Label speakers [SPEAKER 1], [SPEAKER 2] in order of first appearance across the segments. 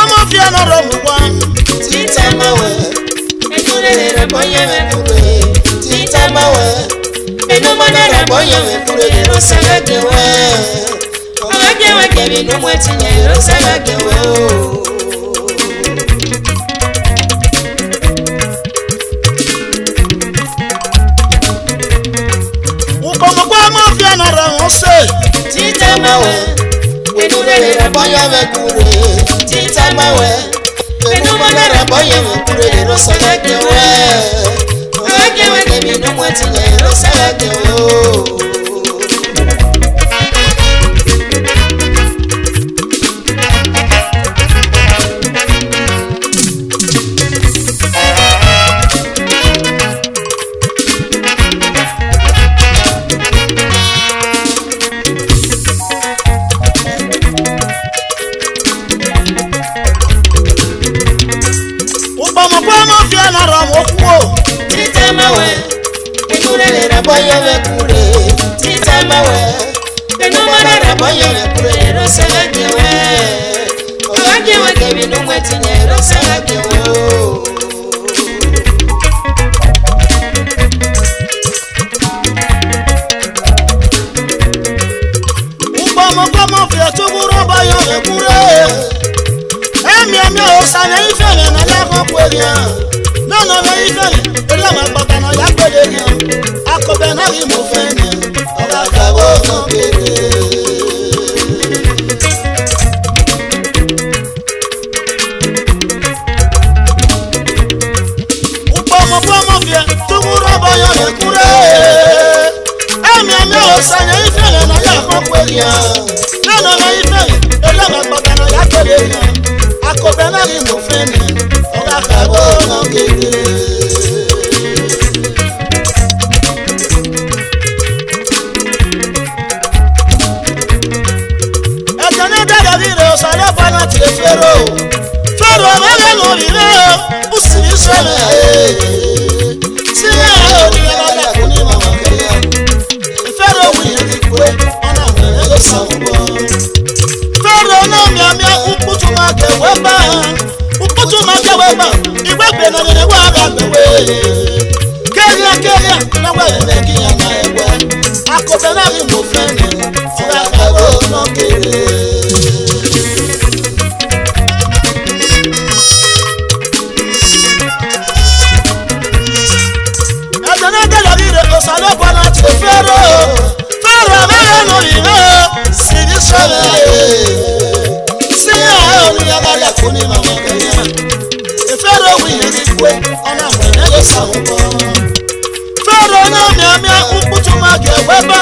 [SPEAKER 1] como fiano romwa
[SPEAKER 2] Tita mawe Ekure raboye mekure Tita mawe Eno mana raboye mekure Rosalagewe Ogagewe kebi numwetinye Rosalagewe
[SPEAKER 1] Como como fiano romwa
[SPEAKER 2] Tita mawe Ekure raboye mekure Tita mawe Eno mana raboye mekure Rosalagewe Ogagewe kebi numwetinye Rosalagewe Tita mawe, ekure raboye mekure. Tita mawe, eno mana raboye mekure. Rosalagewe, ogagewe kebi numwetinye. Rosalagewe.
[SPEAKER 1] Como fiatuburo bayo mekure. Emi osane ifele na la kweria. No ifele. Ola ma papa na ya kweria. Akobe na ri mo fene. Oga kawo no kere. Upomo fie tuburo bayo mekure. Emi osane ifele na la kweria. No ifele. Ola ma papa na ya kweria. Akobe na ri mo fene. Oga kawo no kere. Fero mele no vire usiri sheme siya oni ala kuni mama kaya Fero wili kwe ona mele sambo Fero no miamia ukutu make weba igwegbe na nene wa agbewe keria na wa eleki ya na egwe akobe na ri mo fene ora kawo no kere Fero mele no vire siri sheme siya oni ala kuni mama kaya Fero wili kwe ona mele sambo Fero no miamia ukutu make weba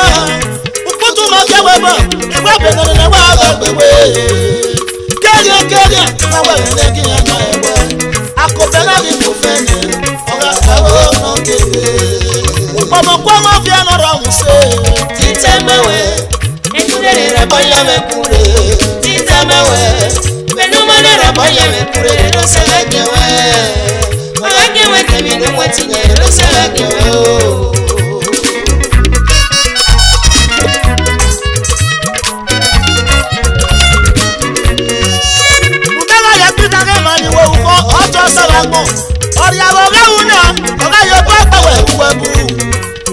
[SPEAKER 1] igwegbe na nene wa agbewe keria na wa eleki ya na egwe akobe na ri mo fene oga kawo no kere Como fiano romuse
[SPEAKER 2] Tita mawe Ekure raboye mekure. Tita mawe Eno mana raboye mekure. Rosalagewe, ogagewe kebi numwetinye. Rosalagewe.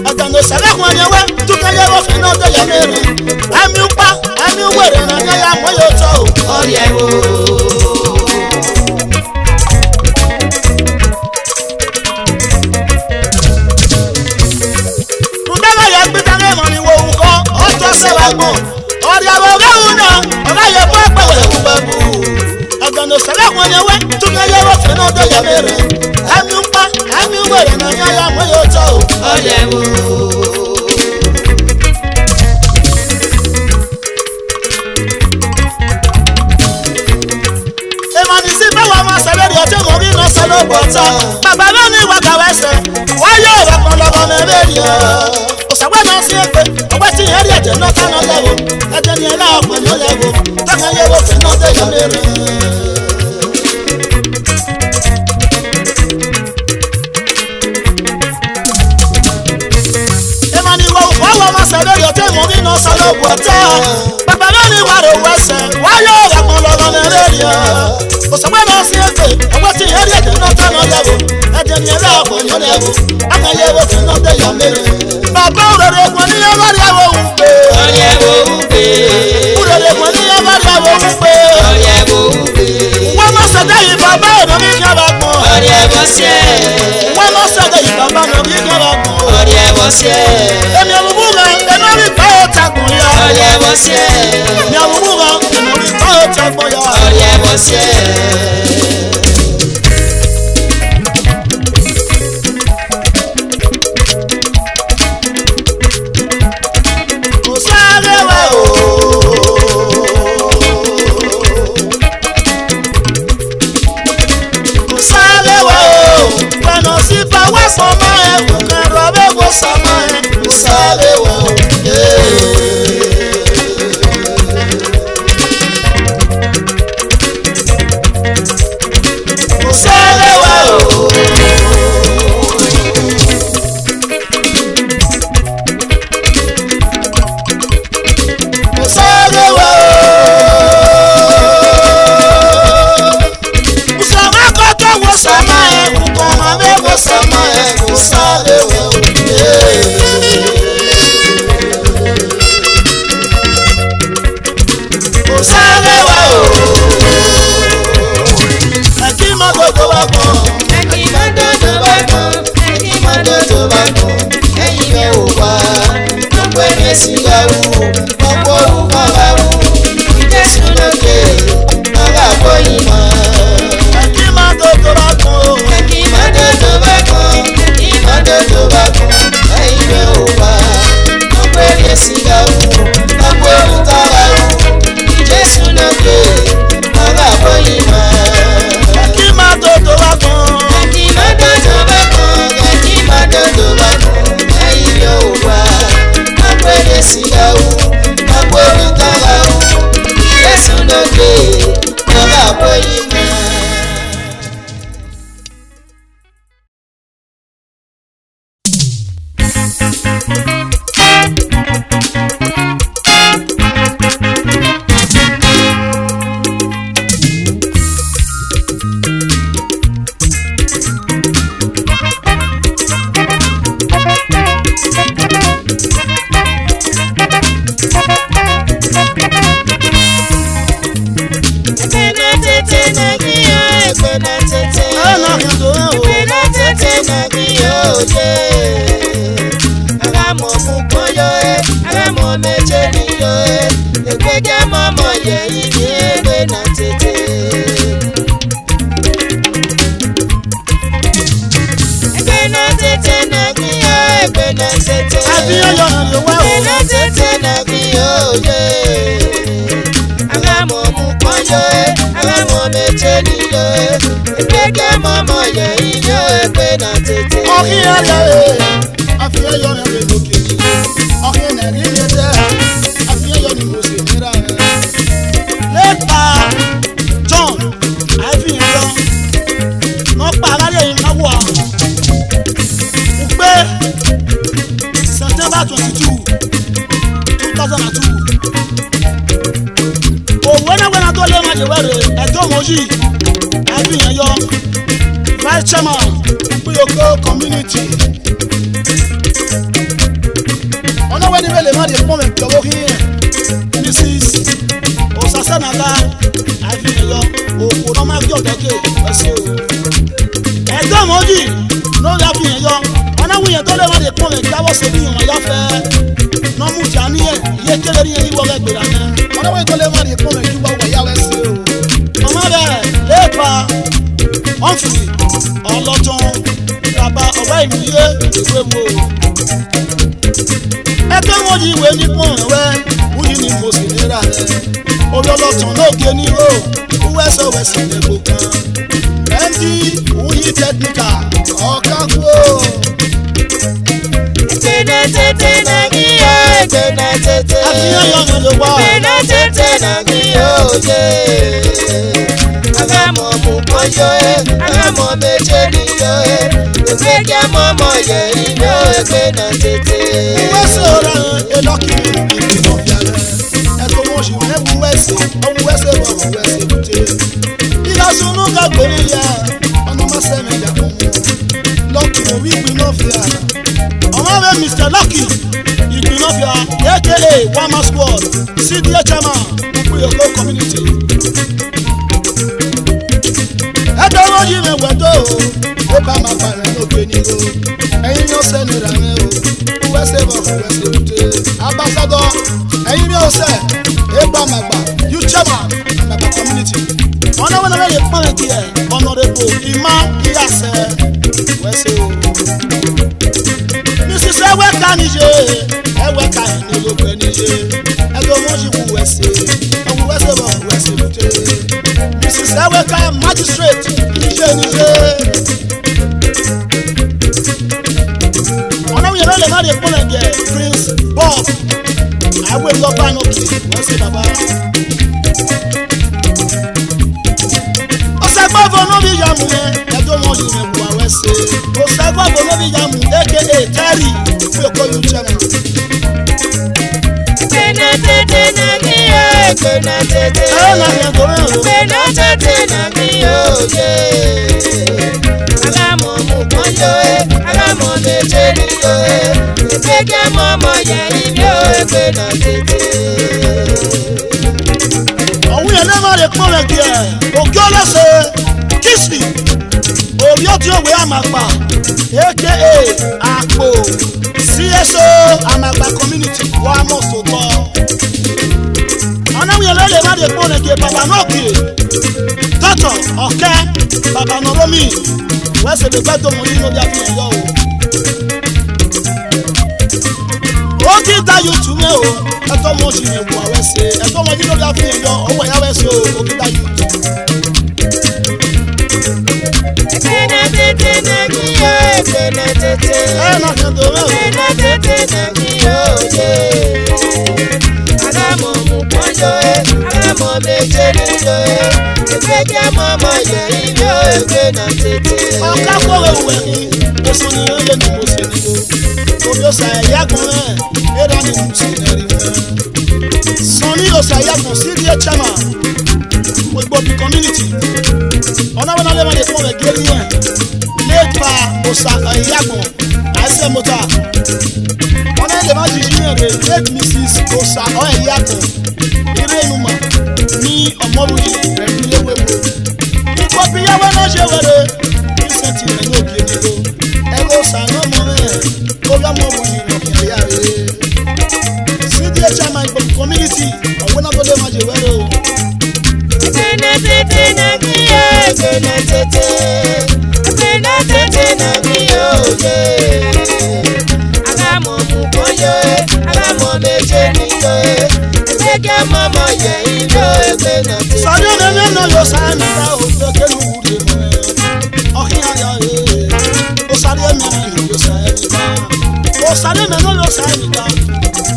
[SPEAKER 1] Agano sala kwanya we tukanye wo fena de ya mere ami upa ami were na ya moyo to
[SPEAKER 2] Oriewo
[SPEAKER 1] Mudala ya gbitare mo ni wo uko ojo se wa gbon Oriewo gauna oga ye papa we ubabu Agano sala kwanya we tukanye wo fena de ya mere ami upa ami were na ya moyo to
[SPEAKER 2] Oriewo
[SPEAKER 1] Baba ni wakawese wayo wakonlogo meberia osagbe na si epe ogbe ti eri eje no kana lewo eje ni ela ope no lewo taka yewo se no de yomere Emani wo ma seberi o te mo bi no salo bota Baba ni waro wese wayo wakonlogo meberia bàbá òrèrè kan ní yẹ́bàrí àwọn òun pé. òrèrè kan ní yẹ́bàrí àwọn òun pé. wọ́n mọ̀ sọ̀dọ̀ yìí bàbá ọ̀nà mi kí ọba kan. wọ́n mọ̀ sọ̀dọ̀ yìí bàbá ọ̀nà mi kí ọba kan. èmi àbúrò rẹ̀ ẹ̀nà mi bá ọ̀ takùn ya. èmi àbúrò rẹ̀ ẹ̀nà mi bá ọ̀ takùn ya. ọmọ Honorable Mr. Lucky Igbinofia, aka Wama Squad, CDA Chairman, Ukuyoko Community. Ẹ̀dọ́wọ́ yìí mi wẹ̀dọ́ o, ó bá máa gbà rẹ̀ lókè ní o. Ẹ̀yin yóò sẹ́ni rà mí o, wẹ́sẹ̀ bọ̀ fún wẹ́sẹ̀ wùté. Ambassador, ẹ̀yin yóò sẹ́, ẹ̀ bá máa gbà, you Chairman, Amagba Community. Ọ̀nàwọ̀n náà lè pọ́n ẹ̀kí ẹ̀, Honorable Imam Iyasẹ́, wẹ́sẹ̀ o. Mrs. Eweka Nije, Eweka ẹni olóògbé Nije, ẹgbẹ́ wọn ṣì wù wẹ́sẹ̀, ọ̀wù wẹ́sẹ̀ bọ̀ fún wẹ́sẹ̀ wùté. Mrs. Eweka Magistrate, Nije. Ọ̀nàwọ̀n yẹn lè má lè pọ́n ẹ̀kí ẹ̀, Prince Bob, àwọn èèyàn bá nù kí wẹ́sẹ̀ bàbá. Osegbo nobi yamu ne edo mo yi me bua wese. Osegbo nobi yamu aka Terry Ukuyoko you Chairman.
[SPEAKER 2] Kena tete na kiyo, kena tete.
[SPEAKER 1] Na mi go me o.
[SPEAKER 2] Kena tete na kiyo ye. Agamo mu konyo e, agamo mecheri yo e. Keke momo ye ibyo e kena tete.
[SPEAKER 1] Owu ye na ma le pon le ki e. Oki olose Kisli. Obi oti owe Amagba aka Akpo CSO Amagba Community wa mo so to. Ọ̀nàwọ̀n yẹn lè má lè pon le ki baba no ki. Toto oke baba no romi. Wẹ́sẹ̀ lè gbẹ́dọ̀ mọ̀ nínú bí a fi ẹ̀yọ́ o. Ó kí dá YouTube mẹ́ o, ẹ̀tọ́ mọ̀ ṣì lè wà wẹ́sẹ̀, ẹ̀tọ́ mọ̀ nínú bí a fi ẹ̀yọ́ ọwọ́ ẹ̀yá wẹ́sẹ̀ o, ó kí dá YouTube.
[SPEAKER 2] Kena tete na kiyo, kena tete.
[SPEAKER 1] Náà kẹ́ntọ́ mẹ́ o.
[SPEAKER 2] Kena tete na kiyo ye. Agamo mu konyo e, agamo mecheri yo e. Keke momo ye ibyo e kena tete.
[SPEAKER 1] Ọ̀ká kọ̀wé wẹ̀ ni, mo sọ ní ẹ̀yẹ ni mo sì ní o. Omi ọ̀sà ẹ̀yà kan rẹ̀, ẹ̀rọ ni mo sì ní rí wẹ̀. Sọ̀ni ọ̀sà ẹ̀yà kan CDA Chairman, Ogbobi Community. Ọ̀nàwọ̀n náà lè má lè fún ọ̀rẹ́ gẹ́rí yẹn. Lẹ́ẹ̀pa ọ̀sà ẹ̀yà kan, àìsẹ̀ mọ́tà. Ọ̀nà lè má jìjì yẹn rẹ̀ late Mrs. ọ̀sà ẹ̀yà kan. Eré inú mà ní ọmọlúyì rẹ̀ ní ewéwo. Ìkọ̀bí yàwó náà ṣe wẹ̀rẹ̀. Ìsẹ̀tì rẹ̀ yóò gé mi lọ. Ẹ̀rọ sànà mọ́ rẹ̀ lórí ọmọlúyì rẹ̀ kì í yá rẹ̀. CDA Chairman Ogbobi Community ọ̀wọ́ náà tó lè má jẹ wẹ̀rẹ̀ o.
[SPEAKER 2] Kena tete na kiyo, kena tete. Kena tete na kiyo ye. Agamo mu konyo e, agamo mecheri yo e. Keke momo ye ibyo e kena tete.
[SPEAKER 1] Sàdé mẹ́mẹ́ náà yóò sáyẹn nígbà òfin kẹ́lu wúre mọ́ ẹ. Ọ̀kìn ayọ̀ ẹ̀ ó sáré mẹ́mẹ́ náà yóò sáyẹn nígbà. Ó sáré mẹ́mẹ́ náà yóò sáyẹn nígbà.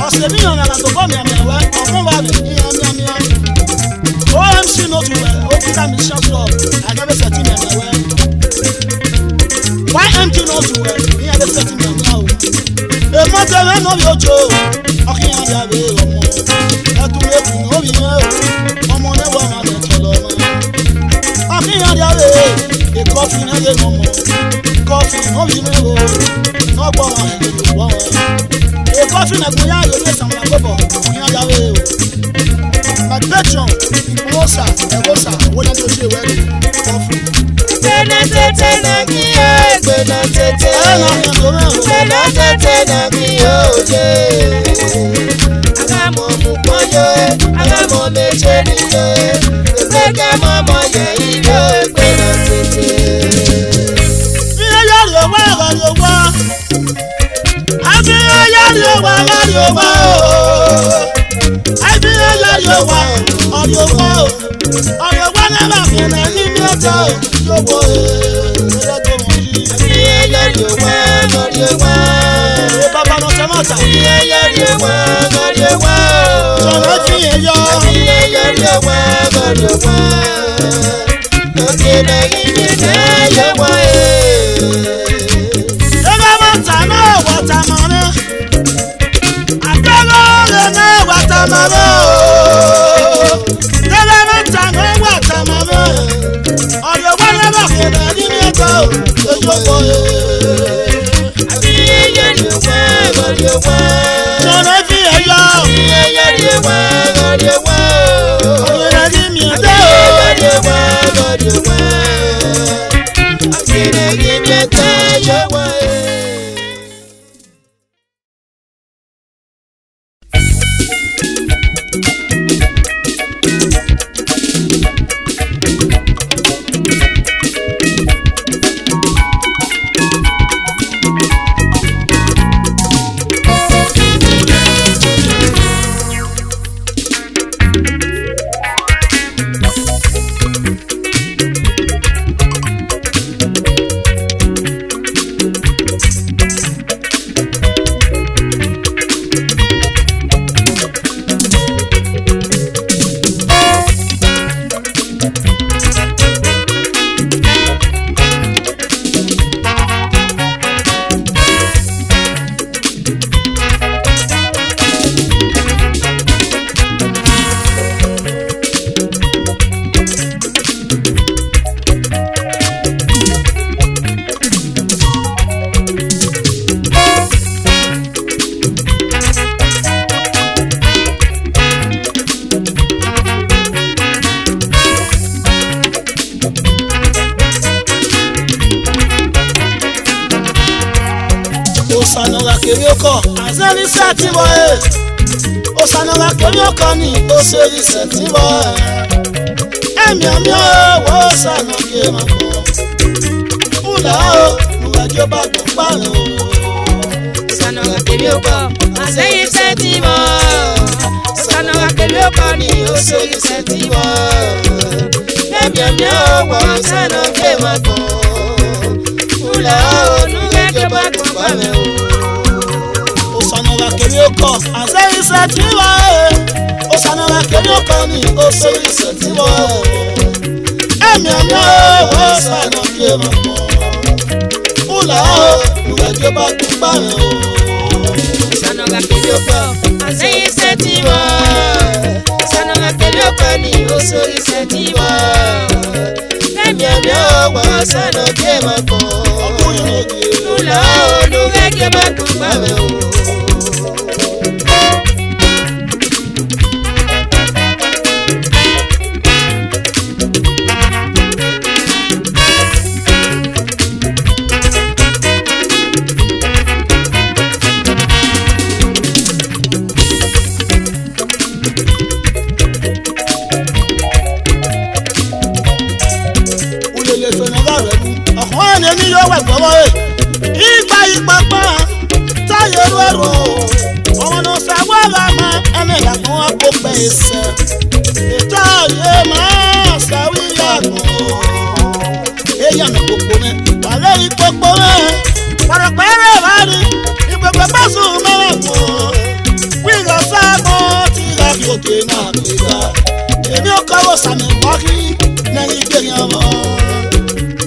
[SPEAKER 1] Ọ̀sẹ̀ mi yàn yàrá tó bọ́ mi àmì ẹ̀wẹ́ ọ̀fun wa mi ní yàmíyàmíyà. OMC no too well, Okita Mission Club, I never set him anywhere. YMT no too well, he never set him anywhere. A mother and no your Joe, okay, I have a woman. That will let me know you know. I'm on a woman and follow me. Okay, I have a coffee and a woman. Coffee, no you know. No one, you want. A coffee and a boy, you get some of the my patron, Ibosa, Ebosa, what I do say well, coffee.
[SPEAKER 2] Kena tete na kiyo, kena tete. Kena tete na kiyo ye. Agamo mu konyo e, agamo mecheri yo e. Keke momo ye ibyo e kena tete.
[SPEAKER 1] Yari owa. Abi yari owa o. Abi yari owa, ori owa o. Ori owa na ba fi na ni mi ojo yowo e. Ere to mo yi.
[SPEAKER 2] Abi yari owa, ori owa.
[SPEAKER 1] O baba no se mata.
[SPEAKER 2] Abi yari owa, ori owa.
[SPEAKER 1] Sọ̀rọ̀ fi eyo.
[SPEAKER 2] Abi yari owa, ori owa. Oke na ibi na yowo e.
[SPEAKER 1] Ebe mata na wata mama. Akelo le na wata mama. Ebe mata na wata mama. Ori owa na ba fi na ni mi ojo yowo e.
[SPEAKER 2] Abi
[SPEAKER 1] Nona fi ẹyọ. Ọ̀yẹ̀rẹ̀ ní mi ọ̀dẹ́ o. Osanora kerioko azeli setibo Osanora kerioko ni oseri setibo Emi ami o osano ke mako Ula o nuwajo ba gba o
[SPEAKER 2] Osanora kerioko azeli setibo Osanora kerioko ni oseri setibo Emi ami o osano ke mako Ula o nuwajo ba gba o
[SPEAKER 1] Osanora kerioko azeli setibo Osanora kerioko ni oseri setibo Emi ami o osano ke mako Ula o nuwajo ba gba o
[SPEAKER 2] Osanora kerioko azeli setibo Osanora kerioko ni oseri setibo Emi ami o osano ke mako Ula o nuwajo ba gba o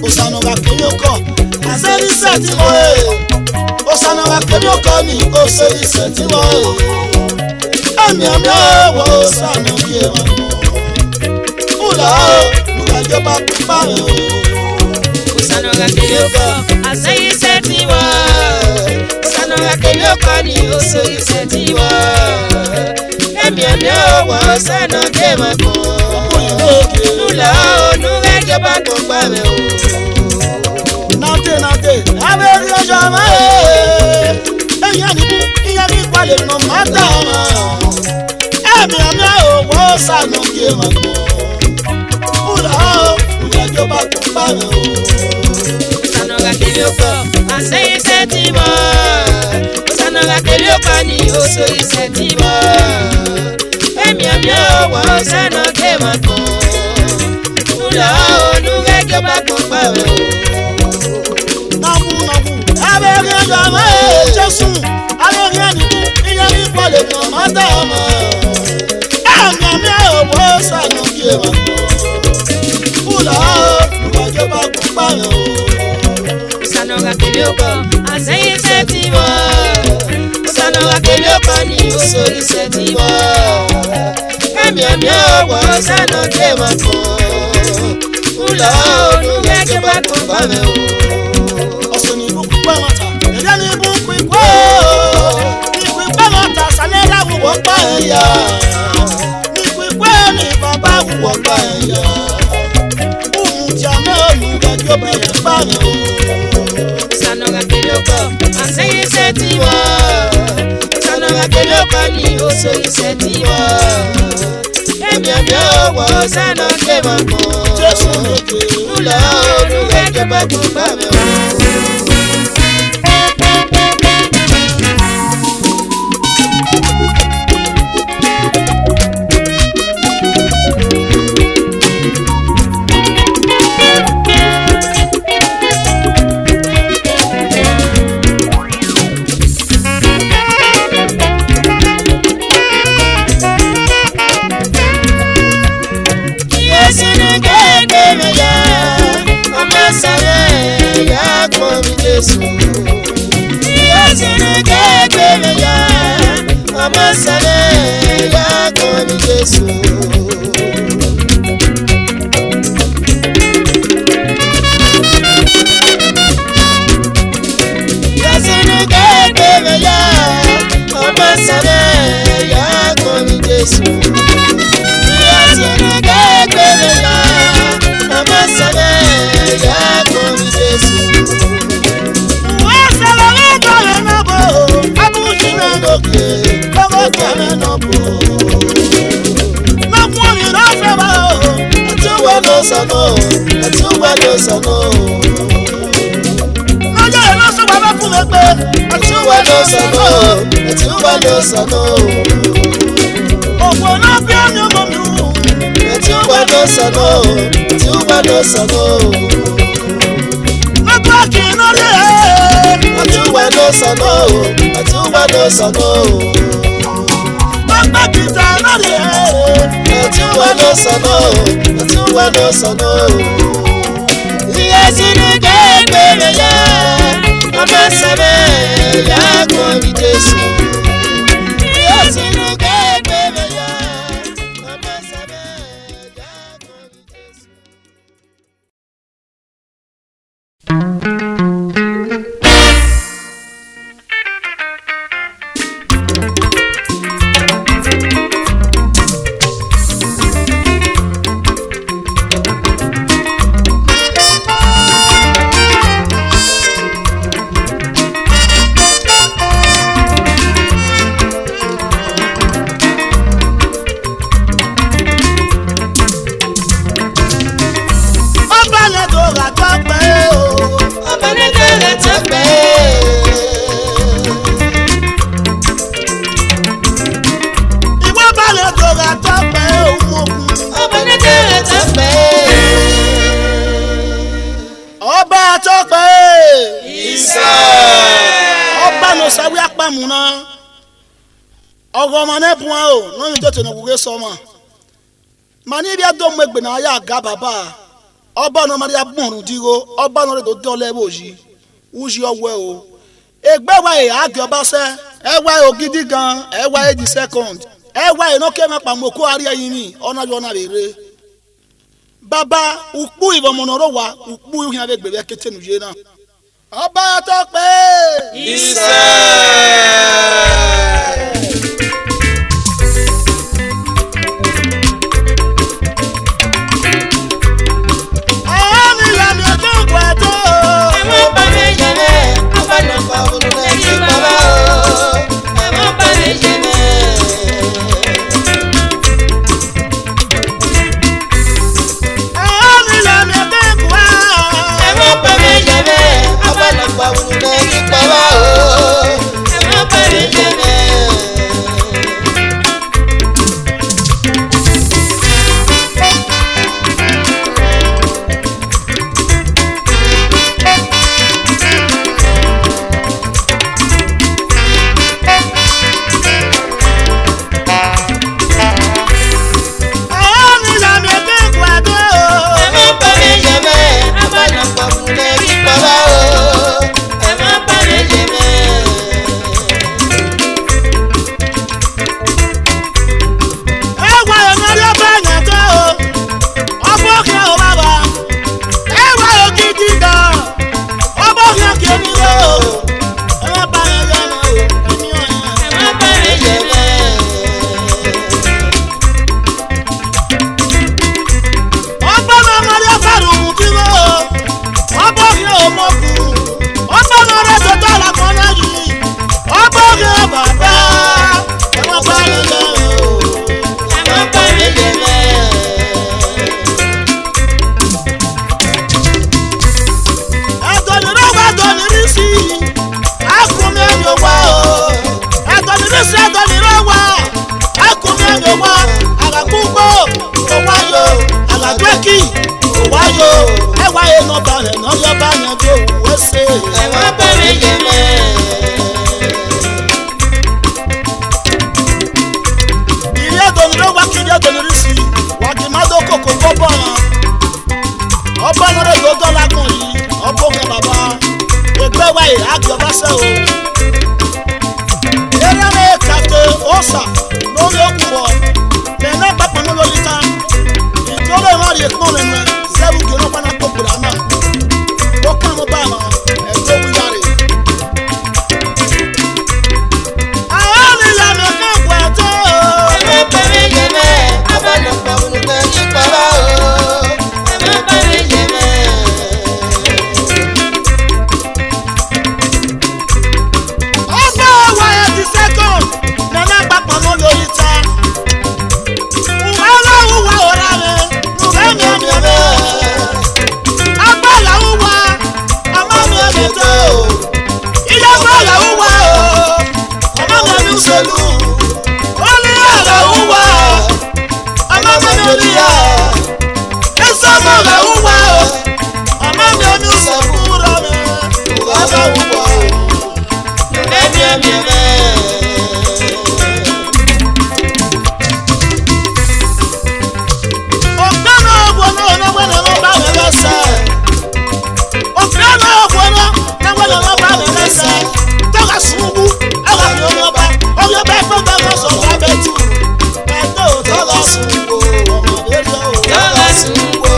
[SPEAKER 1] Osanora kerioko azeli setibo Osanora kerioko ni oseri setibo Emi ami o osano ke mako Ula o nuwajo ba gba o
[SPEAKER 2] Osanora kerioko azeli setibo Osanora kerioko ni oseri setibo Emi ami o osano ke mako Ula o nuwajo ba gba o
[SPEAKER 1] Nate, aberi ojama eyan ni kwale no mata Emi ami o osano ke mako Ula o nuwajo ba gba o
[SPEAKER 2] Osanora kerioko azeli setibo Osanora kerioko ni oseri setibo Emi ami o osano ke mako Ula o nuwajo ba gba o
[SPEAKER 1] Nabu, aberi ojama Jesu, aberi anibu, iyari kwale no mata Emi ami o osano ke mako Ula o nuwajo ba gba o
[SPEAKER 2] Osanora kerioko azeli setibo Osanora kerioko ni oseri setibo Emi ami o osano ke mako Ula o nuwajo ba gba o
[SPEAKER 1] Osoni buku kwa mata, edani buku ẹ̀yà nípínpẹ́ ní bàbá wọ̀ gbà ẹ̀yà òmùjà náà lù gẹ́gẹ́ bẹ̀rẹ̀ bá mi o.
[SPEAKER 2] Sanoga keloko anseye setiwa Sanoga keloko ni osoyi setiwa Emiamia wo sano kemako
[SPEAKER 1] Jésù lókè
[SPEAKER 2] Nula oluwe kebaku bame o.
[SPEAKER 1] Mani bia do megbe na ya ga baba oba no maria gbonrun diro oba no re do dole boji uji owe o egbe wa e age oba se e wa ogidi gan e wa e di second e wa e no ke ma pa moko ari yin ni ona jo na rere baba upu ibo monoro wa upu yin ade gbe kete nu je na oba to pe
[SPEAKER 2] Ise
[SPEAKER 1] sisi adọnirọwa akụmienyowa agakpụgbo ụwayo agadweki ụwayo ẹwàyé nọbalẹ nọyọba nàbí òwú ẹsẹ.
[SPEAKER 2] ẹ̀wọ̀n bẹ̀rẹ̀ yẹmẹ.
[SPEAKER 1] ìrí adọnirọwa kiri adọnirisi wàgìmádó kòkó gbọ́bọ̀ ọbọ̀ lórí gbogbo lágùn yìí ọbọ̀ kan bàbá ẹgbẹ́ wáyé àgbẹ̀báṣẹ́ o. eré kàfé ọ̀sà lórí òkùnbọ̀ lẹ́nà pápá ní lórí ta ìjọba ìwádìí ẹ̀kọ́ rẹ̀ mẹ́ sẹ́wù gẹ̀rọ pánà tó gbèrà náà ó kàn mọ́ bá àwọn ẹ̀gbẹ́ wíyárì. àwọn nílẹ̀ mi kàn pẹ̀ tó.
[SPEAKER 2] ẹ̀wọ̀n bẹ̀rẹ̀ yẹmẹ. abọ́dọ̀pọ̀ olùkọ́ ní pọ̀lá o. ẹ̀wọ̀n bẹ̀rẹ̀ yẹmẹ.
[SPEAKER 1] ọgbà wáyà ti sẹ́kọ̀n lẹ́nà pápá ní lórí ta. wàhálà wà ọ̀rá rẹ̀ nùbẹ́ mi ẹ̀mí ẹ̀mí. agbára wà ọmọ mi ẹ̀mí tó. ilé agbára wà ọmọ mi ẹ̀mí sẹ́lú. ó ní àlà wà ọmọ mi ẹ̀mí yá. ẹsẹ̀ mọ̀lá wà ọmọ mi ẹ̀mí sẹ́kú rẹ̀ mi.
[SPEAKER 2] ọba wúwo. ẹ̀mí ẹ̀mí ẹ̀mẹ́.
[SPEAKER 1] ọ̀gbẹ́ni ọ̀gbọ̀n náà náwó ni wọ́n bá rẹ̀ lẹ́sẹ̀. ọ̀gbẹ́ni ọ̀gbọ̀n náà náwó ni wọ́n bá rẹ̀ lẹ́sẹ̀. tọ́ka sùnwú ẹ̀rọ ni wọ́n bá ọ̀gbẹ́ bẹ́ẹ̀ fẹ́ bẹ́ẹ̀ lọ sọ̀rọ̀ abẹ́ tù. ẹ̀tọ́ tọ́ka sùnwú ọmọdé lọ.
[SPEAKER 2] tọ́lá sùn wò.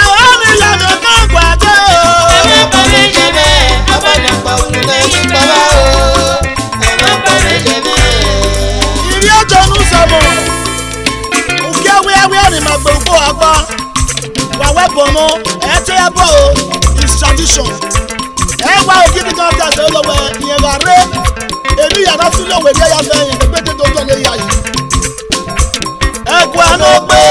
[SPEAKER 1] àwọn nílẹ̀ mi kàn gbàdé o.
[SPEAKER 2] ẹ̀wọ̀n bẹ̀rẹ̀ yẹmẹ. abọ́dọ̀pọ̀ olùkọ́ ní pọ̀lá o. ẹ̀wọ̀n bẹ̀rẹ̀ yẹmẹ.
[SPEAKER 1] ìrí ọjọ́ ní sọ̀mọ̀ òkè awéawé ni màá gbé ògbó àgbà wàwẹ́ bọ̀nà ẹ̀ tẹ́ ẹ bọ̀ o is tradition ẹ wá ògidì kan bí àtẹ lọ́wọ́ ìyẹn wà rẹ́ èmi yàrá sílẹ̀ òwe dé yàtọ̀ ẹ̀yìn ẹgbẹ́ tó tó lè yà yìí ẹ̀kọ́ àná pé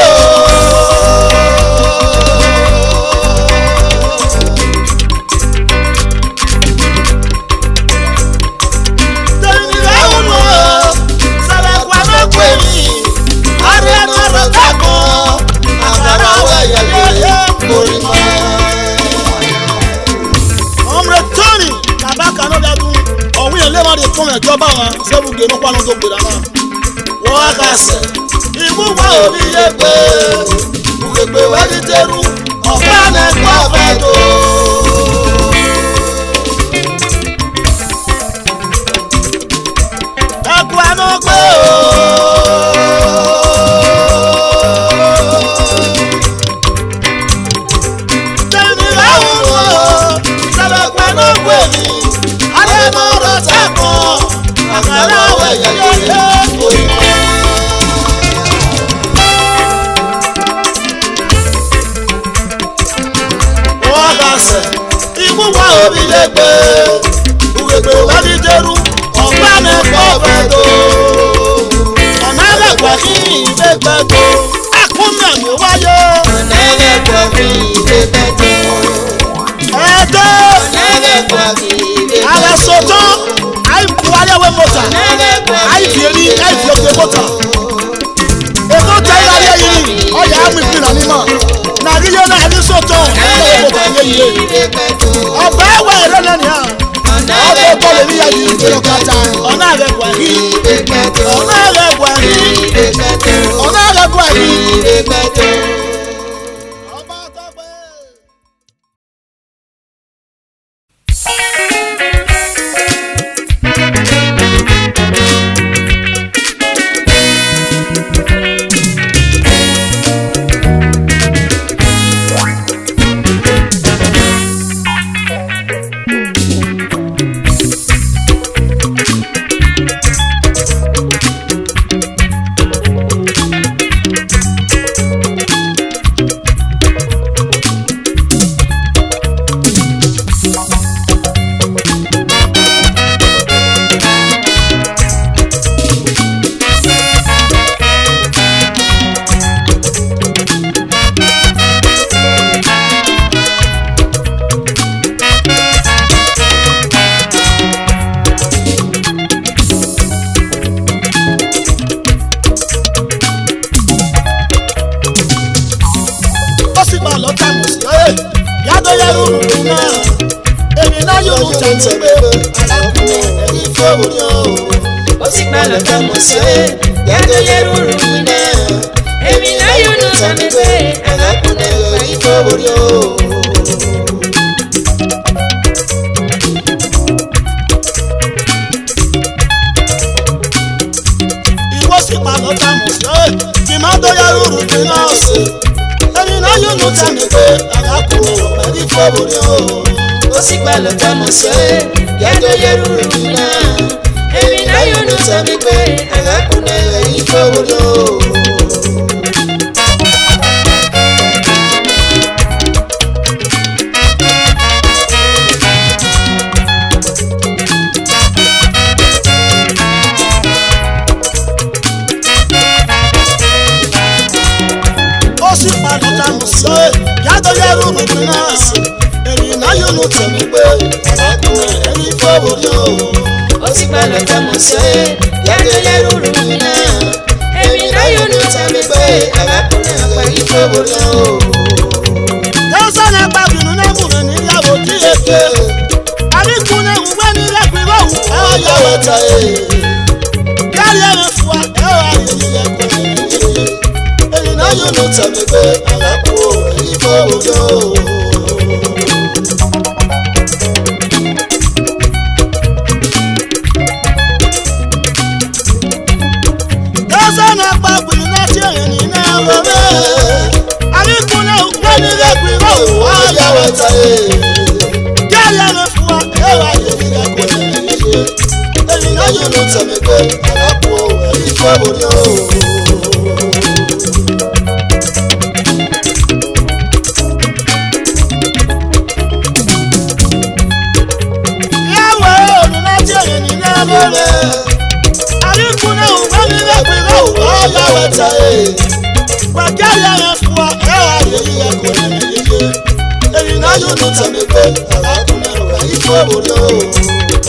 [SPEAKER 1] fún ẹjọba wọn sẹ́bùgì ló pa ló tó gbèrà náà. wọ́n á kà sẹ̀. ìmúwá òbí yé pé gbègbè wá ní tẹ́rù ọ̀fẹ́ nẹ́kọ́ ọ̀fẹ́ tó. ẹ̀kú ẹnu pé o. tẹ̀mí láwùn o sẹ́bẹ̀kú ẹnu pé mi. alẹ́ mọ́ ọ̀rọ̀ sẹ́kọ̀ọ́ àkàrà wẹ̀yẹ̀ yẹ̀yẹ̀ òyìnbó. wọ́n kà sẹ̀. ìmúwá òbí yé pé gbègbè wá ní tẹ́rù ọ̀pá nẹ́kọ́ ọ̀fẹ́ tó. ọ̀nà ẹlẹ́gbẹ̀ẹ́ kí ìgbé gbẹ́ tó. ẹkúnmẹ̀ mi wáyé.
[SPEAKER 2] ọ̀nà ẹlẹ́gbẹ̀ẹ́ kí ìgbé gbẹ́ tó.
[SPEAKER 1] ẹ̀ẹ́dẹ́.
[SPEAKER 2] ọ̀nà ẹlẹ́gbẹ̀ẹ́ kí ìgbé gbẹ́ tó.
[SPEAKER 1] ààrẹ sọ̀tọ́ àìkú ayẹwé mọ́tà àìfi èrí àìfi ọ̀gbẹ́ mọ́tà. èkó tẹ ayé yìí ọ̀yà àmì ìpìlẹ̀ mímọ́ nàìjíríà náà ní sọ̀tọ́ ẹ̀ẹ́dẹ́ mọ́tà yé yé. ọ̀bẹ ẹ̀wẹ̀ ẹ̀rẹ́ náà nìyà. ọ̀bẹ tó lè níyà yìí ìgbéró kàtà ọ̀nà àrẹ buhari ọ̀nà àrẹ buhari ọ̀nà àrẹ buhari. yàtọ̀ yẹrù rúdú náà èmi náà yóò lù tẹ̀lé pé alákùnrin ẹ̀rí fọ́ọ̀rù yóò.
[SPEAKER 2] ó sì gbà lọ́tà mọ̀ sí yàtọ̀ yẹrù rúdú náà èmi náà yóò lù tẹ̀lé pé alákùnrin ẹ̀rí fọ́ọ̀rù yóò.
[SPEAKER 1] Lọ́tà mọ̀ sí kì má tó yẹrù rúdú náà ṣe èmi náà yóò lù tẹ̀lé pé alákùnrin ẹ̀rí fọ́ọ̀rù yóò.
[SPEAKER 2] ó sì gbà lọ́tà mọ̀ sí yàtọ̀ yẹrù rúdú náà èmi náà yóò lù tẹ̀lé pé alákùnrin ẹ̀rí fọ́ọ̀rù yóò.
[SPEAKER 1] Yàtọ̀ yẹrù rúdú náà èmi náà yóò lù tẹ̀lé pé alákùnrin ẹ̀rí fọ́ọ̀rù yóò.
[SPEAKER 2] ó sì gbà lọ́tà mọ̀ sí yàtọ̀ yẹrù rúdú náà èmi náà yóò lù tẹ̀lé pé alákùnrin ẹ̀rí fọ́ọ̀rù yóò.
[SPEAKER 1] Yọ́sọ̀ náà gbàgbìnú náà múlẹ̀ níyàwó tí èké àríkùnrin ìwé nílẹ̀ pínlẹ̀ òun ẹ̀ ọ́ yàwó tẹ̀ ẹ́. Yàrá ẹ̀rọ fún wa ẹ̀ ọ́ àyẹ̀yẹ̀ kọ́ èmi náà yóò lù tẹ̀lé pé alákùnrin ẹ̀rí fọ́ọ̀rù yóò. Yọ́sọ̀nà gbàgbìnú náà tí èyàn ní náà wọlé àríkùnrin ìwé nílẹ̀ pínlẹ̀ òun ẹ̀ ọ́ yàwó tẹ̀ ẹ́. Yàrá ẹ̀rọ fún wa ẹ̀ ọ́ àyẹ̀yẹ̀ kọ́ èmi náà yóò lù tẹ̀lé pé alákùnrin ẹ̀rí fọ́ọ̀rù yóò. Àríkùnrin òwúrọ̀ nílẹ̀ pínlẹ̀ òwúrọ̀ yàwó ẹ̀ta ẹ̀. Gbàgbé yàrá fún wa ẹ̀ wá yẹ̀yí ẹ̀kọ́ yẹ̀yẹ́. Èyí náà yóò lù tẹ̀lé pé alákùnrin òwúrọ̀ yìí fọ́ọ̀rù yóò.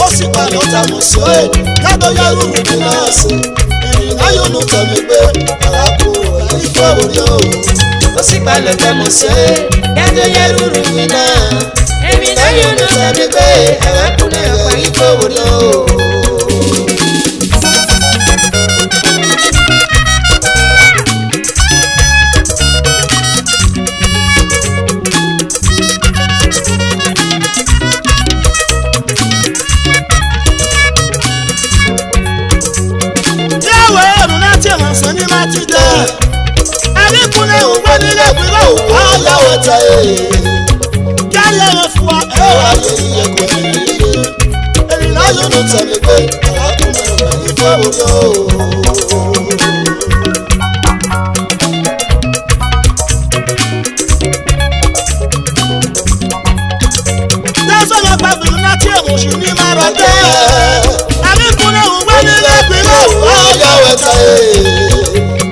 [SPEAKER 1] Ó sì pa lọ́tà mọ̀ sí ẹ̀ yàtọ̀ yẹrù rúdú náà sí. Èyí náà yóò lù tẹ̀lé pé alákùnrin òwúrọ̀ yìí fọ́ọ̀rù yóò.
[SPEAKER 2] ó sì gbà lọ́tà mọ̀ sí yàtọ̀ yẹrù rúdú náà èmi náà yóò lù tẹ̀lé pé alákùnrin ẹ̀rí fọ́ọ̀rù yóò.
[SPEAKER 1] Àríkùnrin òwúrọ̀ nílẹ̀ pínlẹ̀ òwúrọ̀ yàwó ẹ̀ta ẹ̀. Yàrá ẹ̀rọ fún wa ẹ̀ wá yẹ̀yí ẹ̀kọ́ yẹ̀yẹ́. Èmi náà yóò lù tẹ̀lé pé alákùnrin ẹ̀rí fọ́ọ̀rù yóò. Yọ́sọ̀nà gbàgbìnú náà tí èmọ̀ ṣì ní máa rọ̀ dé. Àríkùnrin òwúrọ̀ nílẹ̀ pínlẹ̀ òwúrọ̀ yàwó ẹ̀ta ẹ̀.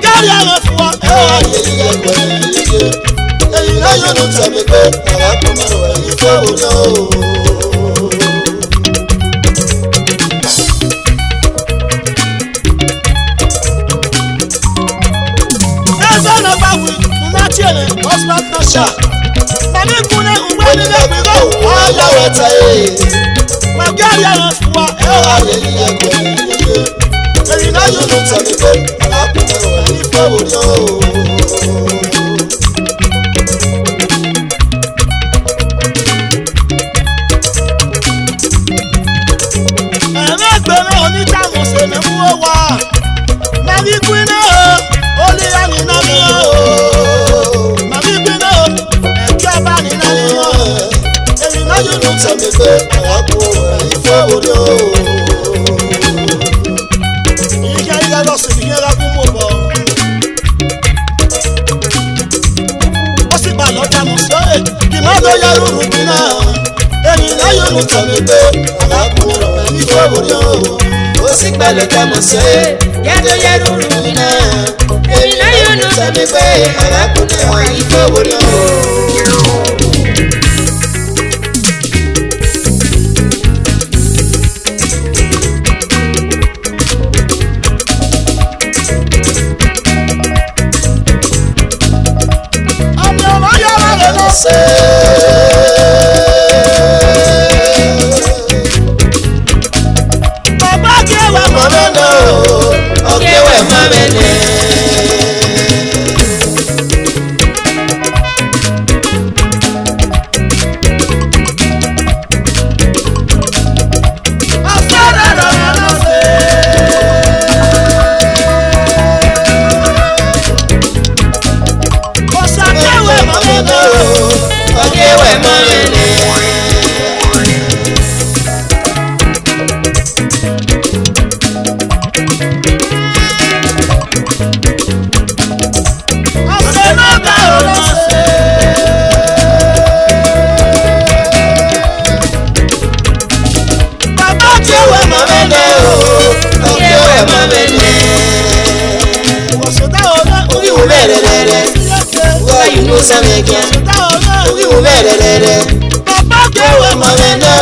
[SPEAKER 1] Yàrá ẹ̀rọ fún wa ẹ̀ wá yẹ̀yí ẹ̀kọ́ yẹ̀yẹ́. Èyí náà yóò lù tẹ̀lé pé alákùnrin ẹ̀rí fọ́ọ̀rù yóò. Yọ́sọ̀nà gbàgbìnú náà tí èmọ̀ husband náà ṣá. Àríkùnrin òwúrọ̀ nílẹ̀ pínlẹ̀ òwúrọ̀ yàwó ẹ̀ta ẹ̀. Gbàgbé yàrá fún wa ẹ̀ wá yẹ̀yí ẹ̀kọ́ yẹ̀yẹ́. Èyí náà yóò lù tẹ̀lé pé alákùnrin ẹ̀rí fọ́ọ̀rù yóò. Ẹ̀rẹ́gbẹ̀rẹ̀ onítàmùsẹ̀ ní mú ó wà. Màmí gbíná ó lé àní náà ní ọ́. Màmí gbíná ẹ̀kí ọba ní náà ní ọ́. Èyí náà yóò lù tẹ̀lé pé alákùnrin ẹ̀rí fọ́ọ̀rù yóò. Ìyíkẹ́ ilé lọ́sùn ìyẹn lágún mọ̀ bọ̀. Ó sì gbà lọ́tà mọ̀ sí ẹ̀ kì má tó yẹrù rúdú náà. Èyí náà yóò lù tẹ̀lé pé alákùnrin ẹ̀rí fọ́ọ̀rù yóò.
[SPEAKER 2] ó sì gbà lọ́tà mọ̀ sí yàtọ̀ yẹrù rúdú náà èmi náà yóò lù tẹ̀lé pé alákùnrin ẹ̀rí fọ́ọ̀rù yóò.
[SPEAKER 1] Àmì ọ̀rọ̀ yàrá rẹ̀ lọ sí.
[SPEAKER 2] no oge we mamene Sameke, we will be Papa, we mavene,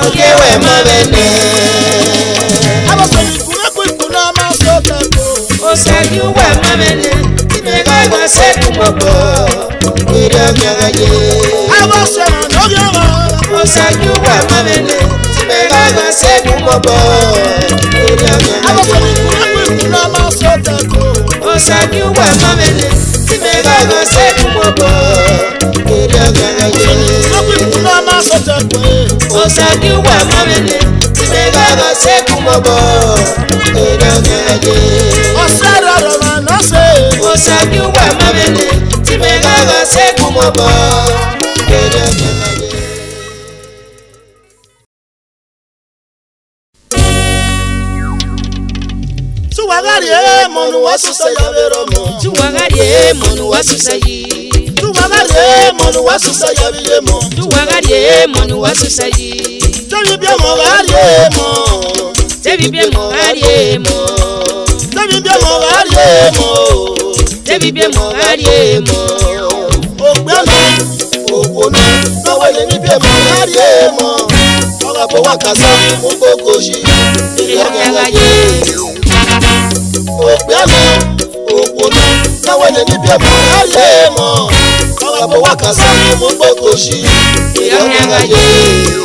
[SPEAKER 2] okay, we mavene. I was going to put on my soda. Oh, said you were mavene. Make I was said to Mobo. We don't get again. I was saying, no, you said you were mavene. Make I was said to Mobo. We don't get again. I was going to put on my soda. Oh, said you were mavene. Mega go se kumobo, ere gana ye. Sopi mama sote kwe. Osaki wa mamene. Mega go se kumobo, ere gana ye. Osara roma no se. Osaki wa mamene. Mega go se kumobo, ere gana ye. Tuwagarie monu wasusa yabero mo. Tuwagarie monu wasusa yi. Tuwagarie monu wasusa yabiye mo. Tuwagarie monu wasusa yi. Tebi bia mo garie mo. Tebi bia mo garie mo. Tebi bia mo garie mo. Tebi bia mo garie mo. Ogbana, ogbono, nawele ni bia mo garie mo. Oga bo wakasa, ogogoshi. Iyagaye. Ogbana, ogbono, nawele ni bia mo garie mo. Oga bo wakasa, ogogoshi. Iyagaye.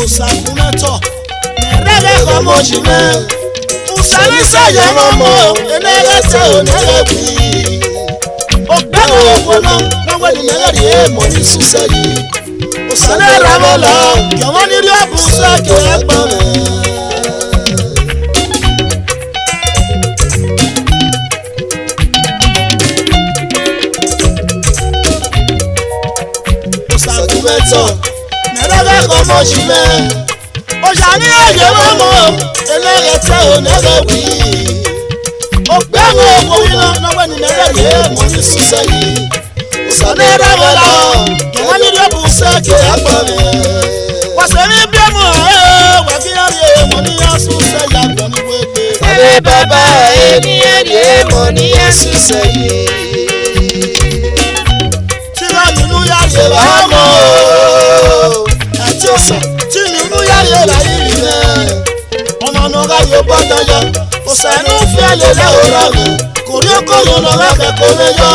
[SPEAKER 1] osakuneto nerege komoshime usaniseye momo enerete onerebi okpego ogbona nangweni negeri emoni suseyi osaneramela kemoni riobuse keekpame nerege komoshime ojani eyewomo enerete onerebi okpego ogbona nangweni negeri emoni suseyi osaneramela kemoni riobuse keekpame wasemi biemu wakiyari emoni asuse yagboni wegbe
[SPEAKER 2] Ere baba eni eri emoni asuseyi
[SPEAKER 1] nínú yàrá ìbámu àti ọ̀sán tí nínú yàrá ìbáyìí rẹ̀ ọmọ náà yóò gbọ́dọ̀ yọ ọ̀sán inú fíẹ́lẹ̀ lẹ́wọ̀rọ̀ rẹ̀ kò ní kó yọ lọ́wọ́ akẹ́kọ̀ọ́ lẹ́yọ̀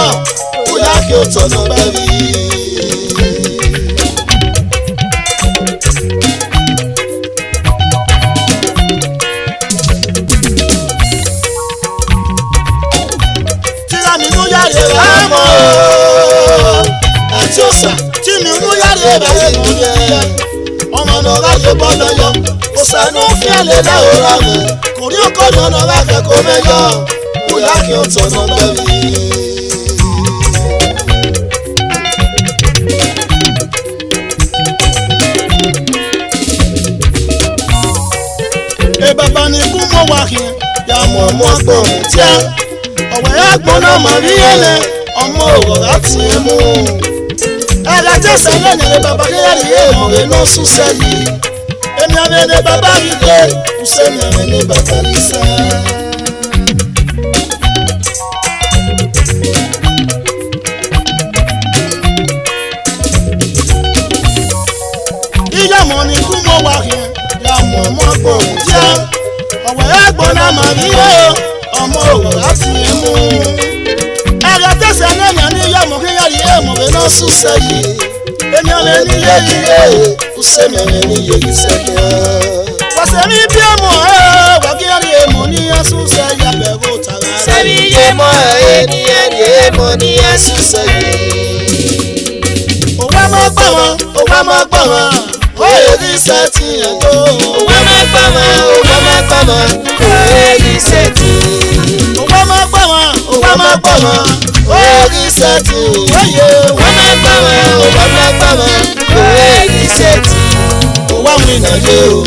[SPEAKER 1] kó yá kí o tọ̀nà bẹ́ẹ̀rì. tíra nínú yàrá ìbámu àti ọ̀sà tí mi mú yàrá ìbáyé mi yẹ ọmọ náà ráyè gbọ́dọ̀ yọ ọ̀sà inú fíẹ́lẹ̀ láwòrán rẹ̀ kò rí ọkọ̀ lọ́nà lákẹ́kọ̀ọ́ mẹ́yọ kó yá kí o tọ̀nà bẹ́ẹ̀rì. ẹ bàbá ni kú mọ́ wá kí ya mọ̀ mọ́ gbọ̀n tíá ọ̀wẹ́ àgbọ̀n náà mọ̀ rí ẹlẹ́ ọmọ òwò láti mú ẹ̀rọ tẹ̀sán lẹ́yìn rẹ̀ bàbá kéyàrí èèmọ̀ rẹ̀ náà sún sẹ́yìn èmi àmì ẹni bàbá rí dé kùsẹ́mi ẹ̀rẹ̀ ní bàbá rí sẹ́. ìyàmọ̀ ni kú mọ́ wá yẹn yàmọ̀ mọ́ gbọ̀n jẹ́ ọ̀wẹ́ ẹ̀gbọ́n náà mà rí ọmọ òwò láti mú ẹ̀rọ tẹ̀sán lẹ́yìn ní yàmọ̀ kéyàrí èèmọ̀ rẹ̀ náà sún sẹ́yìn èmi ọ̀rẹ́ ní yéyíyé kùsẹ́mi ẹ̀rẹ̀ ní yéyí sẹ́yìn. wàsẹ̀mí bí ọmọ wàkíyàrí èèmọ̀ ní ẹ̀sùn sẹ́yìn abẹ́rù tààrà rẹ̀.
[SPEAKER 2] sẹ́mi yé mọ́ ẹni ẹ̀rí èèmọ̀ ní ẹ̀sùn sẹ́yìn.
[SPEAKER 1] òwe máa gbà wọn òwe máa gbà wọn òye ní sẹ́ẹ̀tì ẹ̀dọ́.
[SPEAKER 2] òwe máa gbà wọ́n òwe máa gbà wọ́n òwe ní sẹ́ẹ̀tì.
[SPEAKER 1] òwe máa gbà wọn òwe máa gbà wọn òye ní sẹ́ẹ̀tì òye
[SPEAKER 2] òwe máa gbà wọ́n òwe máa gbà wọ́n òwe ní sẹ́ẹ̀tì.
[SPEAKER 1] òwe àwọn ìnáyé o.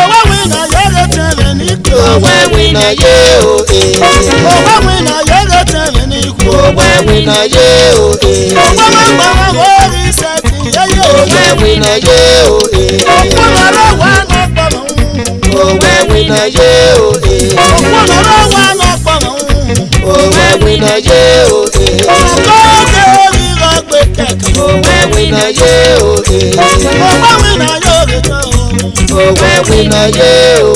[SPEAKER 1] òwe àwọn ìnáyé rẹ̀ tẹ̀lé ní kò.
[SPEAKER 2] òwe wìnà yé o.
[SPEAKER 1] òwe àwọn ìnáyé rẹ̀ tẹ̀lé ní kò.
[SPEAKER 2] òwe wìnà yé o.
[SPEAKER 1] òwe máa gbà wọn òye ní sẹ́ẹ̀tì yẹ́yẹ́ o.
[SPEAKER 2] òwe wìnà yé o.
[SPEAKER 1] òkú lọ́rọ̀ wà náà pọ̀ mọ́.
[SPEAKER 2] òwe wìnà yé o.
[SPEAKER 1] òkú lọ́rọ̀ wà náà pọ̀ mọ́.
[SPEAKER 2] òwe wìnà yé o.
[SPEAKER 1] ọgọ́dẹ orí rẹ̀ gbé kẹ̀kẹ́.
[SPEAKER 2] òwe wìnà yé o.
[SPEAKER 1] òwe wìnà yóò rẹ̀ tán o.
[SPEAKER 2] òwe wìnà yé o.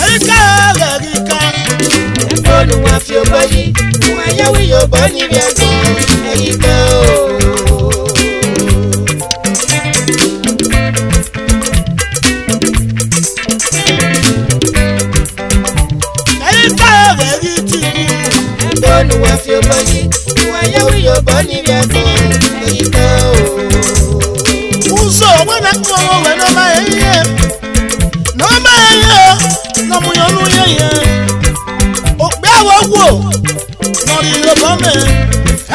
[SPEAKER 1] ẹ̀ríkà ẹ̀ríkà
[SPEAKER 2] Olúwa fi ọgbọ́n yìí, òun ayáwí yóò bọ́ níbi ẹ̀gbọ́n ẹ̀yìn kan o.
[SPEAKER 1] ẹ̀ríkà ẹ̀rí tì í.
[SPEAKER 2] Olúwa fi ọgbọ́n yìí, òun ayáwí yóò bọ́ níbi ẹ̀gbọ́n ẹ̀yìn kan o.
[SPEAKER 1] Uzo wena kuwa wena maye no maye no muyonu yeye ogbe awowo no ri lo bome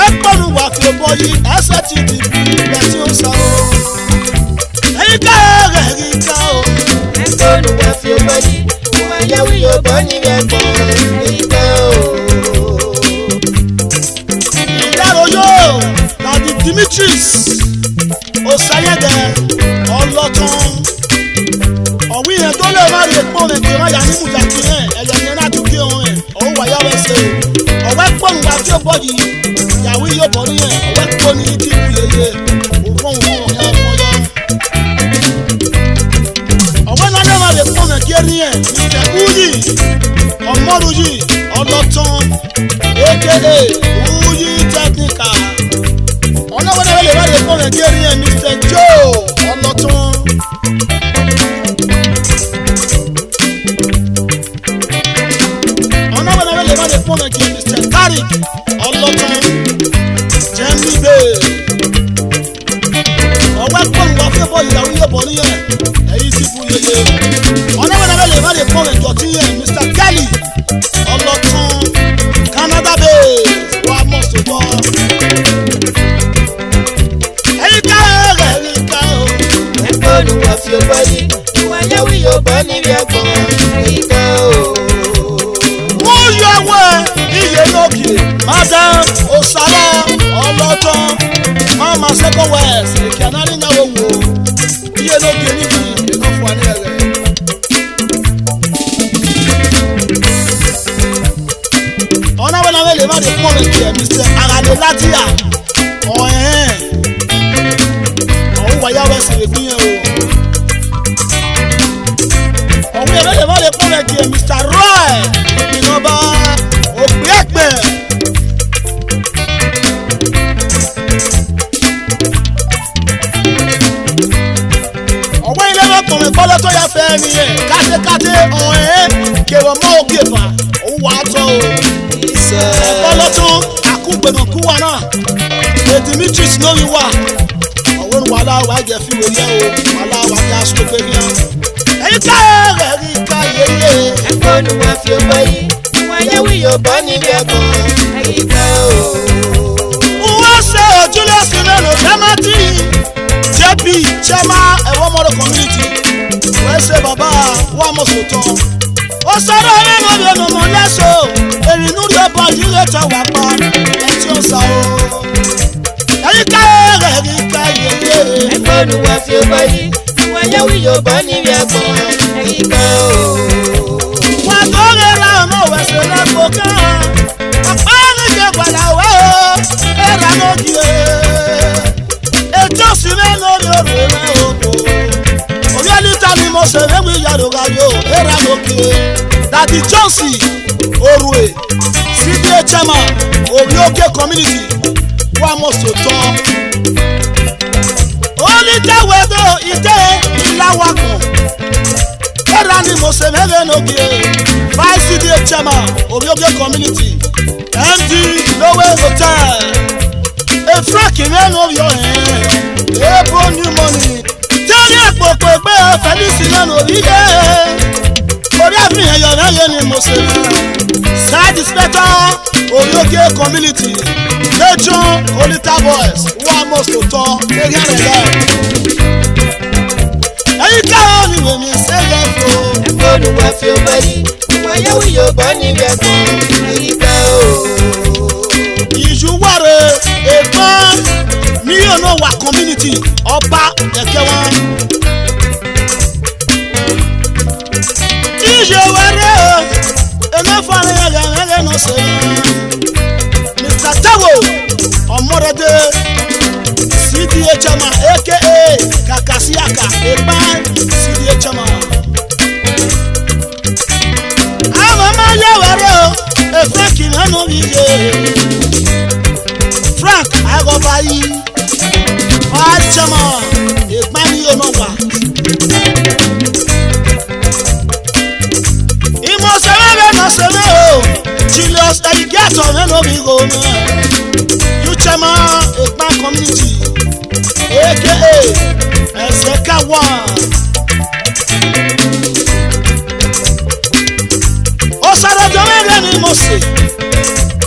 [SPEAKER 1] e ponu wa fi boyi asset ti bi be ti o so ẹ̀ríkà o.
[SPEAKER 2] Olúwa fi ọgbọ́n yìí, òun ayáwí yóò bọ́ níbi ẹ̀gbọ́n ẹ̀yìn kan o.
[SPEAKER 1] Ìdáròyò tàbí Dimitris Osayede ọlọ́tún ọ̀wí yẹn tó lè má rí epo rẹ̀ pé wọ́n yà ní mùjàkì yẹn ẹ̀yẹ yẹn náà tún kí òun rẹ̀ òun wà yáwó ẹsẹ̀ ọ̀wẹ́ pọ̀nù wá tí ó bọ̀ yìí ìyàwó yóò bọ̀ ní yẹn ọ̀wẹ́ pọ̀ ní ìdí ìwú yẹyẹ òfò òyà fọyọ́. ọ̀wẹ́ náà lè máa lè pọ̀ mẹ́ kéré yẹn Mr. Uyi ọmọdúnjì ọlọ́tàn aka Uyi technical. ọ̀nàwọ́n náà lè máa lè pọ̀ mẹ́ kéré yẹn Mr. Joe ọlọ́tàn. ọ̀nàwọ́n náà lè máa lè pọ̀ mẹ́ kéré Mr. Tariq ọlọ́tàn jẹ́mi bẹ́ẹ̀. ọ̀wẹ́ pọ̀ nígbà fẹ́ bọ́ ìyàwó yẹ bọ̀ níyẹn èyí sì fún yeye. ọ̀nàwọ́n náà lè máa lè pọ̀ mẹ́ jọ̀tí yẹn Mr. Kelly ọlọ́tàn Canada base wà mọ̀ tó bọ̀. ẹ̀yin ká ẹ̀rẹ̀ ká o.
[SPEAKER 2] ẹ̀kọ́ ni wọ́n fi ọgbọ́ ní ìwà yẹ́wì yóò bọ́ níbi ẹ̀gbọ́n ìgbà o.
[SPEAKER 1] wọ́n yọ ọwọ́ iye lókè madam osara ọlọ́tàn mama second west ìkànnì náà wò iye lókè níbi ìnáfọ̀ ní ẹ̀rẹ̀. ọ̀nàwọ́n náà lè má lè pọ̀ rẹ̀ kí ẹ̀ Mr. Arade Latia ọ̀hún wáyà wẹ̀sì lè gbìyànjú o. ọ̀hún yẹn lè má lè pọ̀ rẹ̀ kí ẹ̀ Mr. Roy ìnọba ògbẹ́gbẹ́. ọ̀wọ́ ilé lọ́kùnrin bọ́lá tó yà fẹ́ ni yẹn kátékáté ọ̀hún kèrò mọ́ òkè fà òun wà á tọ́ o. ọlọ́tún àkúgbẹ̀mọ̀ kú wa náà ètò mitris lórí wa ọ̀wọ́n wàhálà wà jẹ́ fíwèé yẹ o wàhálà wà jẹ́ aṣọ pé yẹ. èyí ká ẹ̀rẹ̀ rí ká yẹyẹ.
[SPEAKER 2] ẹ̀kọ́ ni wọ́n fi ọgbọ́ yìí ìwà yẹ́wì yóò bọ́ níbi ẹ̀gbọ́n ìgbà o.
[SPEAKER 1] wọ́n ṣe ojúlé sí lẹ́nu jẹ́mátì jp chema ẹ̀wọ́n mọ́rọ̀ community wọ́n ṣe bàbá wa mọ̀ sòtọ́. ó sọ̀rọ̀ nínú ìlú mọ̀ lẹ́sọ̀ èrì núrí ọba yìí lè tẹ̀ wá pa ẹtí ó sá o. èyí ká ẹ̀rẹ̀ rí ká yẹyẹ.
[SPEAKER 2] ẹ̀kọ́ ni wọ́n fi ọgbọ́ yìí ìwà yẹ́wì yóò bọ́ níbi ẹ̀gbọ́n ìgbà o.
[SPEAKER 1] wọ́n tó rẹ̀ ra ọmọ wẹ̀sẹ̀ lẹ́kọ̀ọ́ kan ọ̀pá níjẹ̀ gbàdá wá o ẹ̀rọ lókè ètò sílẹ̀ lórí òrò rẹ̀ òkò omi ẹlítà ni mo ṣe lẹ́wìn yàrá yóò ẹ̀rọ lókè dàdí Johnson orue cda chairman Orioke community wà mọ̀ sòtọ́ onítẹ̀wédò ìtẹ́ ìlàwàkùn ẹ̀rọ ni mo ṣe lẹ́wìn lókè vice cda chairman Orioke community MD lowe hotel efraki mẹ́nu yọ ebo new money tẹ́lẹ̀ àpòpò pé Felix mẹ́nu rí yẹ orí àfihàn yọ̀rọ̀ yẹn ni mo ṣe side inspector Orioke community legion olita boys wà mọ́sọ̀ tọ́ eré àrẹ̀lẹ̀ ẹ̀yìn káwọn ìwé mi ṣẹlẹ̀ fún.
[SPEAKER 2] ẹ̀kọ́ ni wọ́n fi ọgbọ́ yìí ìwà yẹ́wì yóò bọ́ níbi ẹ̀gbọ́n ìgbà o.
[SPEAKER 1] ìjùwárẹ̀ ẹ̀gbọ́n ní ọ̀nà wà community ọba ẹ̀kẹ́ wọn. ìjùwárẹ̀ ẹ̀mẹ́fàrẹ̀ ẹ̀rẹ̀ náà ṣe Mr. Taiwo ọmọdé cda chairman aka Kakasiaka ẹ̀gbọ́n cda chairman. àwọn ọmọ yẹ wẹ̀rẹ̀ o Frank nínú iye Frank agobayi ọ̀chẹ́mọ̀ ìgbani onọ̀wà. ìmọ̀ sẹ́wẹ́rẹ́ náà sẹ́wẹ́ o Julius Erigator nínú ìgò náà Uchema ìgbani community aka Ezeka one. ọ̀sàrọ̀jọ́wẹ́rẹ́ ni mo ṣe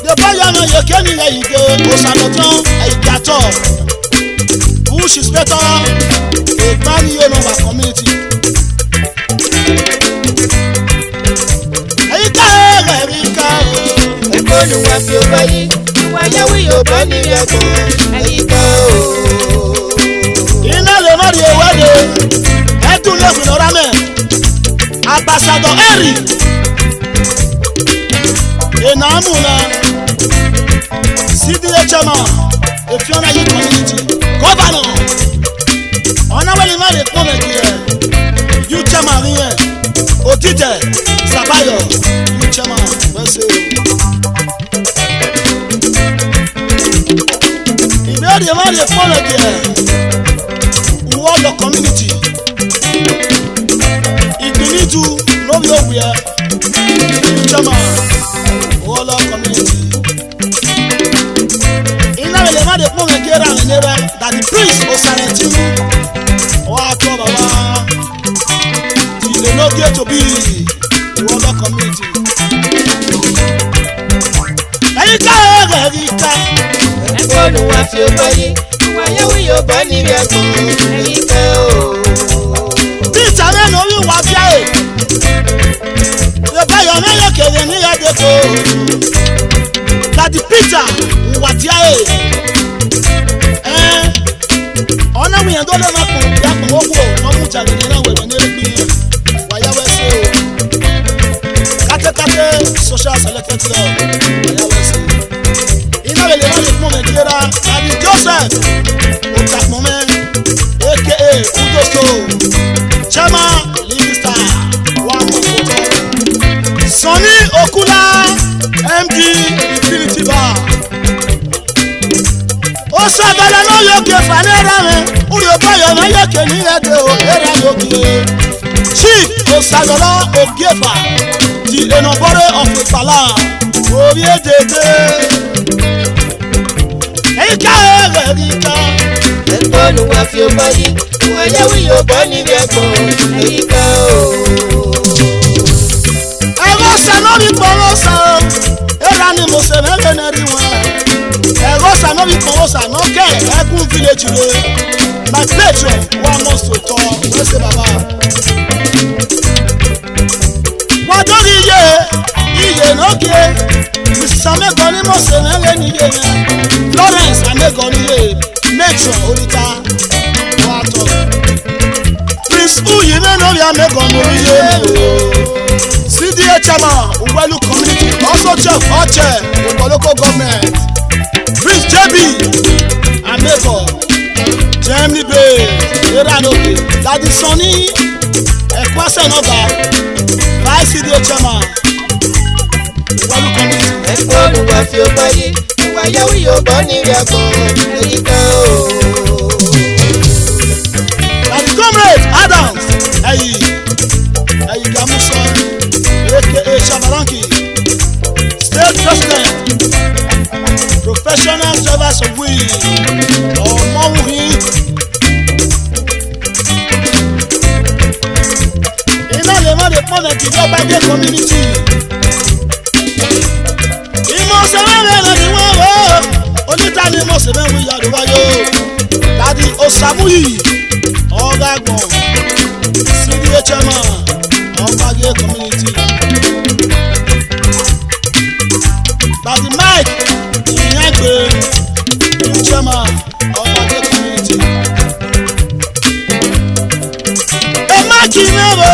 [SPEAKER 1] dèbò yọ̀nà yẹ̀kẹ́ ni ẹ̀yìnkẹ́ ọ̀sàrọ̀jọ́ ẹ̀yìnkàtọ̀ bush inspector ìgbani onọ̀wà community. ẹ̀yìnkà ẹ̀rẹ̀ rí ká o.
[SPEAKER 2] ẹ̀kọ́ ni wọ́n fi ọgbọ́ yìí ìwà yẹ́wì yóò bọ́ níbi ẹ̀gbọ́n ìgbà o.
[SPEAKER 1] iná lè má di ewéde ẹ̀dùn lẹ́gbẹ̀ẹ́ lọ́ra mẹ́ ambassador Henry ìnáàmù náà cda chairman Efiona Youth community governor. On a wali ma le pon me dire. You chama rien. Otite Sabayo. You chama. Merci. Ìbéèrè ma le pon me dire. Wọ́n community. Ìgbìyànjú lórí òwe ẹ̀. You chama. Wọ́n community. Le ma de pon me gera nere that the prince Osaneti o ato baba ti le no get to be the other community. Erika
[SPEAKER 2] ẹgbọ́n wa fi ọgbà yìí wọ́n yẹ wí ọgbà níbi ẹ̀gbọ́n Erika o.
[SPEAKER 1] Peter mẹ́nu orí wà fíà ẹ̀ yorùbá yọ̀ mẹ́yọ̀ kèrè ní ẹ̀dẹ́gbò that the Peter wà fíà ẹ̀. Ọ̀nà wìyẹn tó lè máa pọ̀ yàpọ̀ owó ọmú ìjàgbé nínú àwọn èèyàn nílé gbìn wàyáwé sí o. Kátékáté social selected club wàyáwé sí. Iná lè má lè fún Nàìjíríà àbí Joseph Òjàpọ̀mẹ́ aka Kudoso Chairman Livingstone wà mú sọ́tọ̀. Sunny Okula MD Infinity Bar. Ó sọ̀gẹ̀lẹ̀ náà yóò ké fani ẹ̀rọ mi olùyọ̀bọ̀ yọ̀mọ̀ yóò ké ní ẹ̀dẹ̀ o ẹ̀rọ yóò ké. Chief Osagolo Ogiefa di Enobore of Ifala orí èdèdè. Erika Erika.
[SPEAKER 2] ẹgbọ́n wa fi ọgbà yìí wọ́n yẹ wí ọgbà níbi ẹ̀gbọ́n Erika o.
[SPEAKER 1] Ẹ̀rọ sanọ́bí pọ̀wọ́ sàn ẹ̀rọ ni mo ṣe mẹ́lẹ̀ náà rí wọn. Ẹ̀rọ sanọ́bí pọ̀wọ́ sàn náà kẹ́ ẹ̀kún village rẹ̀. My patron one must to talk wọ́n ṣe bàbá. Wọ́n tó ní iye lókè. Mrs. Amẹ́gàn ni mo ṣe mẹ́lẹ̀ níye yẹn. Florence Amẹ́gàn níye matron oríta wọ́n á tọ̀. Prince Uyi mẹ́nu rí Amẹ́gàn mo rí yé mi o. CDA chairman Uwelu community also chef Oche Igbo local government. Prince JB Ameko Germany Bay Eranoke Daddy Sonny Ekwase Noba Vice CDA chairman Uwelu community.
[SPEAKER 2] ẹgbọ́n wa fi ọgbà yìí wọ́n yẹ wí ọgbà níbi ẹ̀gbọ́n Erika o.
[SPEAKER 1] Daddy Comrade Adams Eyi Gamuso aka Shabalanki State President Professional Service of We Ọmọwuhi. Iná lè má lè pọ́n ẹ̀kí ní ọba dé community. Ìmọ̀ sẹ́wẹ́rẹ́ lọ ni wọ́n wò ó. Oníta ni mo sì mẹ́wù ìyàdó wáyé o. Dadi Osamuyi Ọ̀gágbọ̀n CDA chairman Ọ̀gbàgé community. Dadi Mike Ìyàgbé new chairman Ọ̀gbàgé community. Ẹ má kí mẹ́wò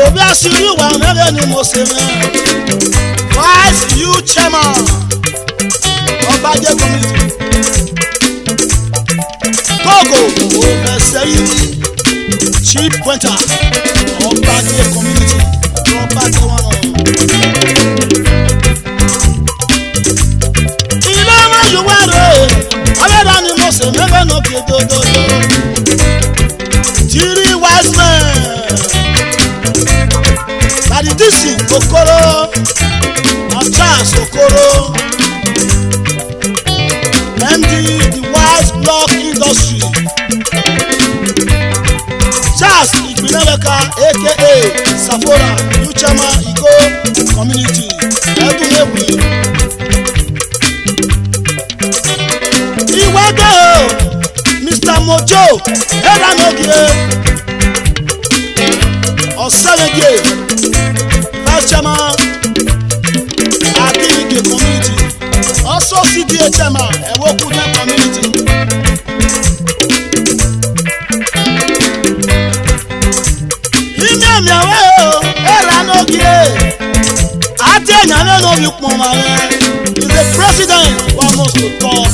[SPEAKER 1] òbí àṣírí ìwà mẹ́rẹ̀ ni mo ṣe mẹ́. Vice U chairman Ọ̀gbàgé community. Togo Òfẹsẹ̀yìn Chief Quinta Ọ̀gbàgé community. Ọ̀gbàgé wọn lọ. Ilé ọmọ Yorùbá rẹ̀ ọlọ́dà ni mo ṣe mẹ́fẹ́ náà kí dodo. Tiri wise man. Bàdí dísì Okoro Charles Okoro MD the Wise Block Industry. Charles Ìgbìnlẹ̀ka aka Safora new chairman Igo community Ẹ̀dùnmẹ̀wì. Ìwádìí o Mr. Mojo Eranogie Ọ̀sẹ̀lẹ̀gẹ̀ vice chairman Akinike community also CDA chairman Ewokunle community. Ime mi awe o Eranogie àti ẹ̀yàn lẹ́nu omi pọ̀ mọ́ rẹ̀ is the president wa must to talk.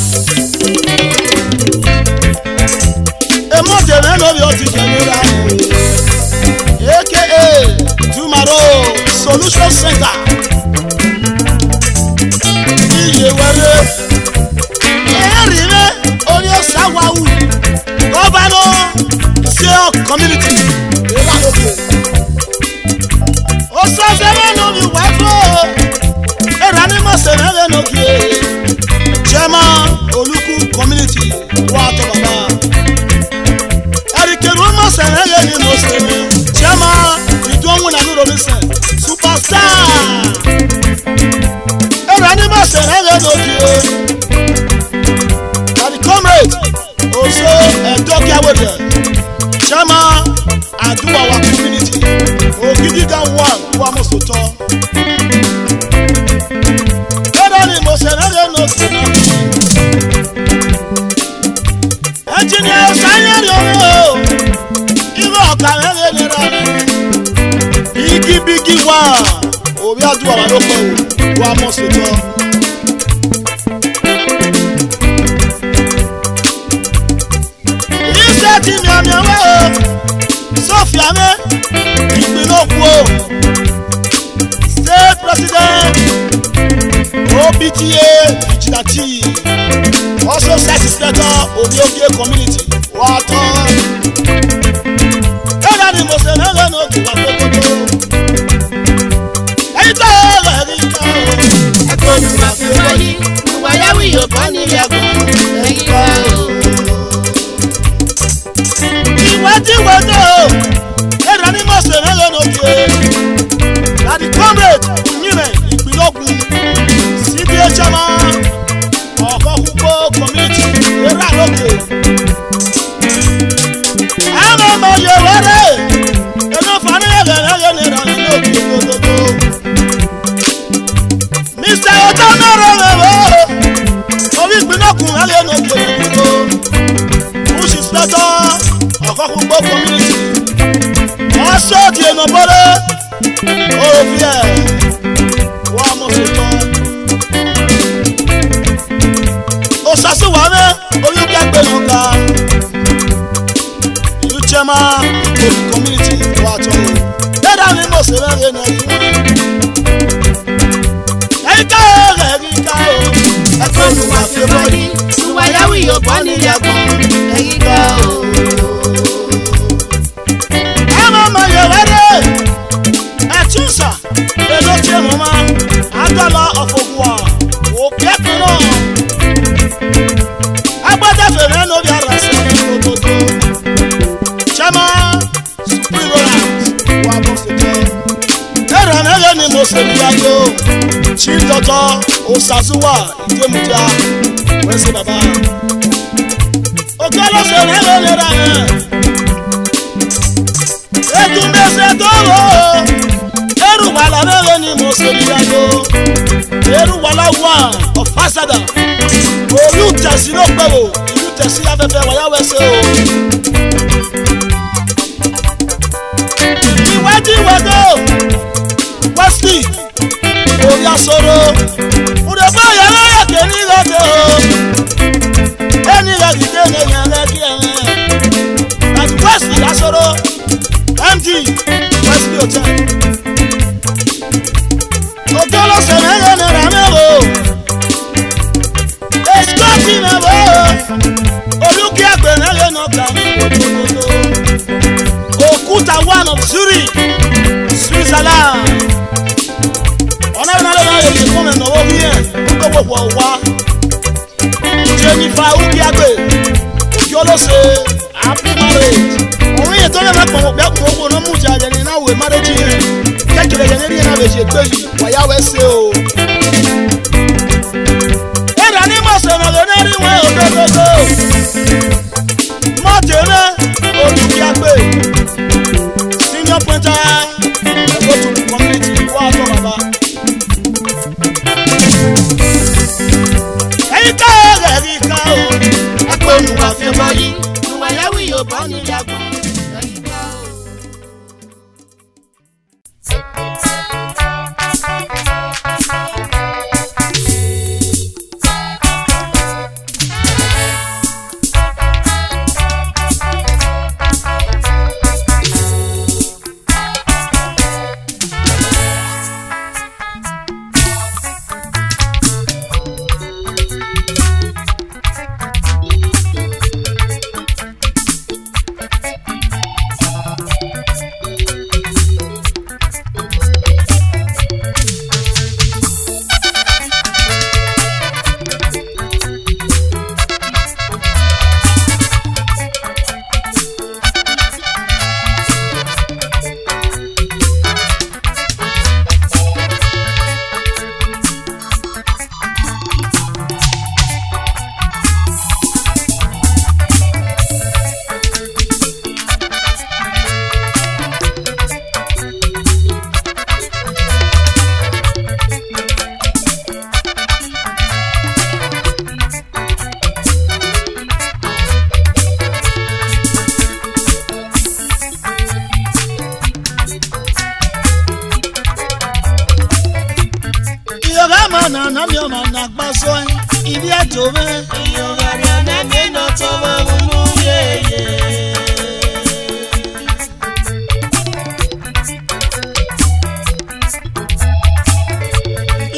[SPEAKER 1] community wà tó bàbá. Ẹ̀ríkẹ̀rù ọmọ sẹ̀rẹ̀ yẹn ni mo sẹ̀rẹ̀. Ṣẹ́mà ìdúnwó náà ló lórí sẹ̀. Superstar. Ẹ̀rọ ni mo sẹ̀rẹ̀ yẹn lójú o. Àdì comrade Oso Ẹ̀dọ́kẹ́ Awẹ́dẹ̀. Ṣẹ́mà àdúrà wa community. Ògidì gan wà mo sòtọ́. Ẹ̀rọ ni mo sẹ̀rẹ̀ yẹn lójú náà. Engineer Sanyeri o, ibo ọ̀kàrẹ́ lè nira ni. Bigi wá, òbí àdúrà wà ló pẹ̀ wò, wà mọ̀ sòtọ́. Iṣẹ́ ti mi àmì ẹ̀wẹ́ o, Sofia mi, ìpínlẹ̀ Òkú o. State President, OBTA, Vigilante. Also sex inspector Obiogye community water. Ẹ̀rọ ni mo ṣe lẹ́lẹ́ ní òkè wá tókótó. Ẹ̀yin tó rẹ̀ rí ká o.
[SPEAKER 2] Ẹ̀kọ́ ni wàá fi wáyé, ìwàyáwí yóò bọ́ nílé ẹ̀kọ́. Ẹ̀yin ká o.
[SPEAKER 1] Ìwé tí wọ́n dé o. Ẹ̀rọ ni mo ṣe lẹ́lẹ́ ní òkè. Láti comrade Nyime ìpínlẹ̀ Ògùn. CBA chairman. Ọ̀kọ́ púpọ̀ community eré àlókè. Àwọn ọmọ Yorùbá rẹ̀ ẹnu fani ẹ̀rẹ̀ ní ìrọ̀lẹ́ ní òkè gbogbo. Mr. Ọjọ́ náà rẹ̀ wò orí ìpínlẹ̀ Ògùn ẹ̀rẹ̀ ní òkè gbogbo. Bush inspector ọ̀kọ́ púpọ̀ community. Ọ̀ṣọ́ di ẹnu bọ́lẹ̀ òbí ẹ̀ wọ́n mọ̀ sọ́tọ́. Osasuwame Oyugbe Loka Uchema community wato Eda ni mo se re na iwon Eka erika o
[SPEAKER 2] Ẹ̀kọ́ ni wàá fi wáyé, ìwàyáwí yóò bọ́ nílé ẹ̀kọ́. Ẹ̀yin ká o.
[SPEAKER 1] Ama ma yewere Etunsa Elo che mama Adala ofogwa O pekino Agbada fere no bi ara se ododo. Chama Supreme Rollers wa bo seto. Ẹ̀rọ náà ni mo ṣe níwájú. Chief Doctor Osasuwa Idemuja wẹ́sẹ̀ bàbá. Òkè ló ṣe rẹ̀ lera rẹ̀. Ètò mẹ́sẹ̀ tó wò ó. Ẹrùwàlà náà ni mo ṣe níwájú. Ẹrùwàlà one of Fasada. Olùtẹ̀sí ló pẹ̀ wò, ìlú tẹ̀sí afẹ́fẹ́ wáyà wẹ́sẹ̀ o. Ìwádìí wọ́dọ̀ Wesley orí asoro òdòdó yàrá yàkè ní ìlọ́dọ̀ o. Ẹni yàgì dé ní ẹ̀yàn lẹ́kí ẹ̀rẹ́. Àti Wesley asoro MD Wesley hotel. Òkè ọlọ́sẹ̀ mẹ́rin ní Ramẹ́wò. Escort na bo Oluki agbenele no kan ototo. Okuta one of Zurich, Switzerland. Ona na na ye come no wo here. Ko wo wa. Jennifer Ukiagbe. Oki olose happy marriage. Orin ye to le ma pon pe ko wo no mu ja je ni na we marriage here. Kekele je ni na be se pe yi. Wa ya we se o. Mọ̀tẹ̀rẹ̀ Olùkíàgbé senior pointer go to community wà tó bàbá. Ẹ̀yin ká ẹ̀rẹ̀ rí ká o.
[SPEAKER 2] Ẹ̀kọ́ ni wàá fi wáyé, ìwàyáwí yóò bọ́ nílé ẹ̀kọ́. Ẹ̀yin ká o.
[SPEAKER 1] tome
[SPEAKER 2] Iyogaria neme no toma unu yeye.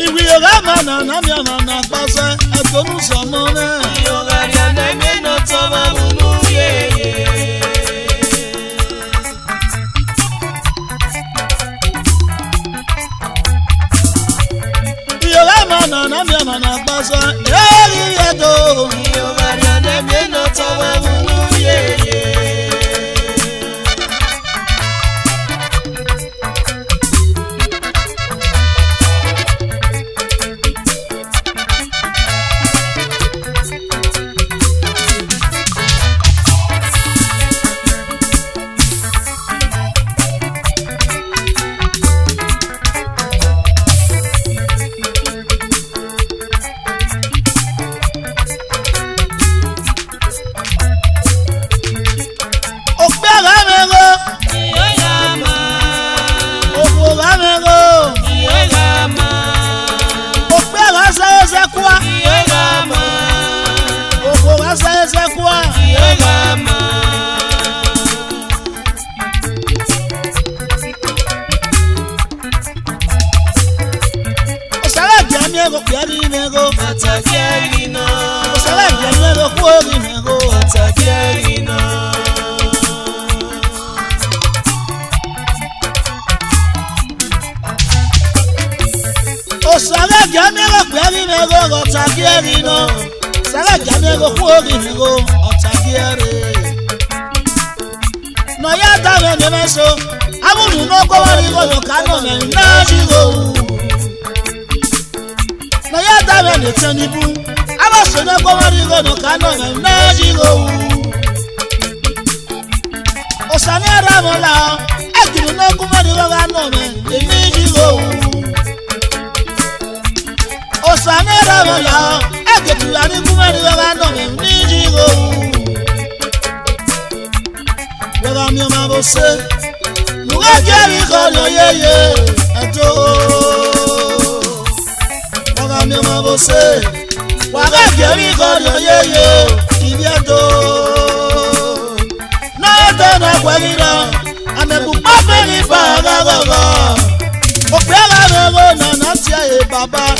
[SPEAKER 1] Iwi ogama na namia na pasa etonu somone
[SPEAKER 2] Iyogaria neme no toma unu yeye.
[SPEAKER 1] na namia na pasa eri edo
[SPEAKER 2] Iyogaria neme no toma unu yeye.
[SPEAKER 1] No ya dame de meso, abunu no ko wari go no kano me na jigo. No ya dame de tenibu, abaso no ko wari go no kano me na jigo. Osane ramola, ekiru no ko wari go kano me ni jigo. Osane ramola, ekiru ani ko wari go kano me ni jigo. Wega mi ma bo se Muga jeri kono yeye eto Wega mi ma bo se Wega jeri kono yeye ibi eto Na eto na kwelira Amebu pape ni baga gogo Okwega mego na natia e baba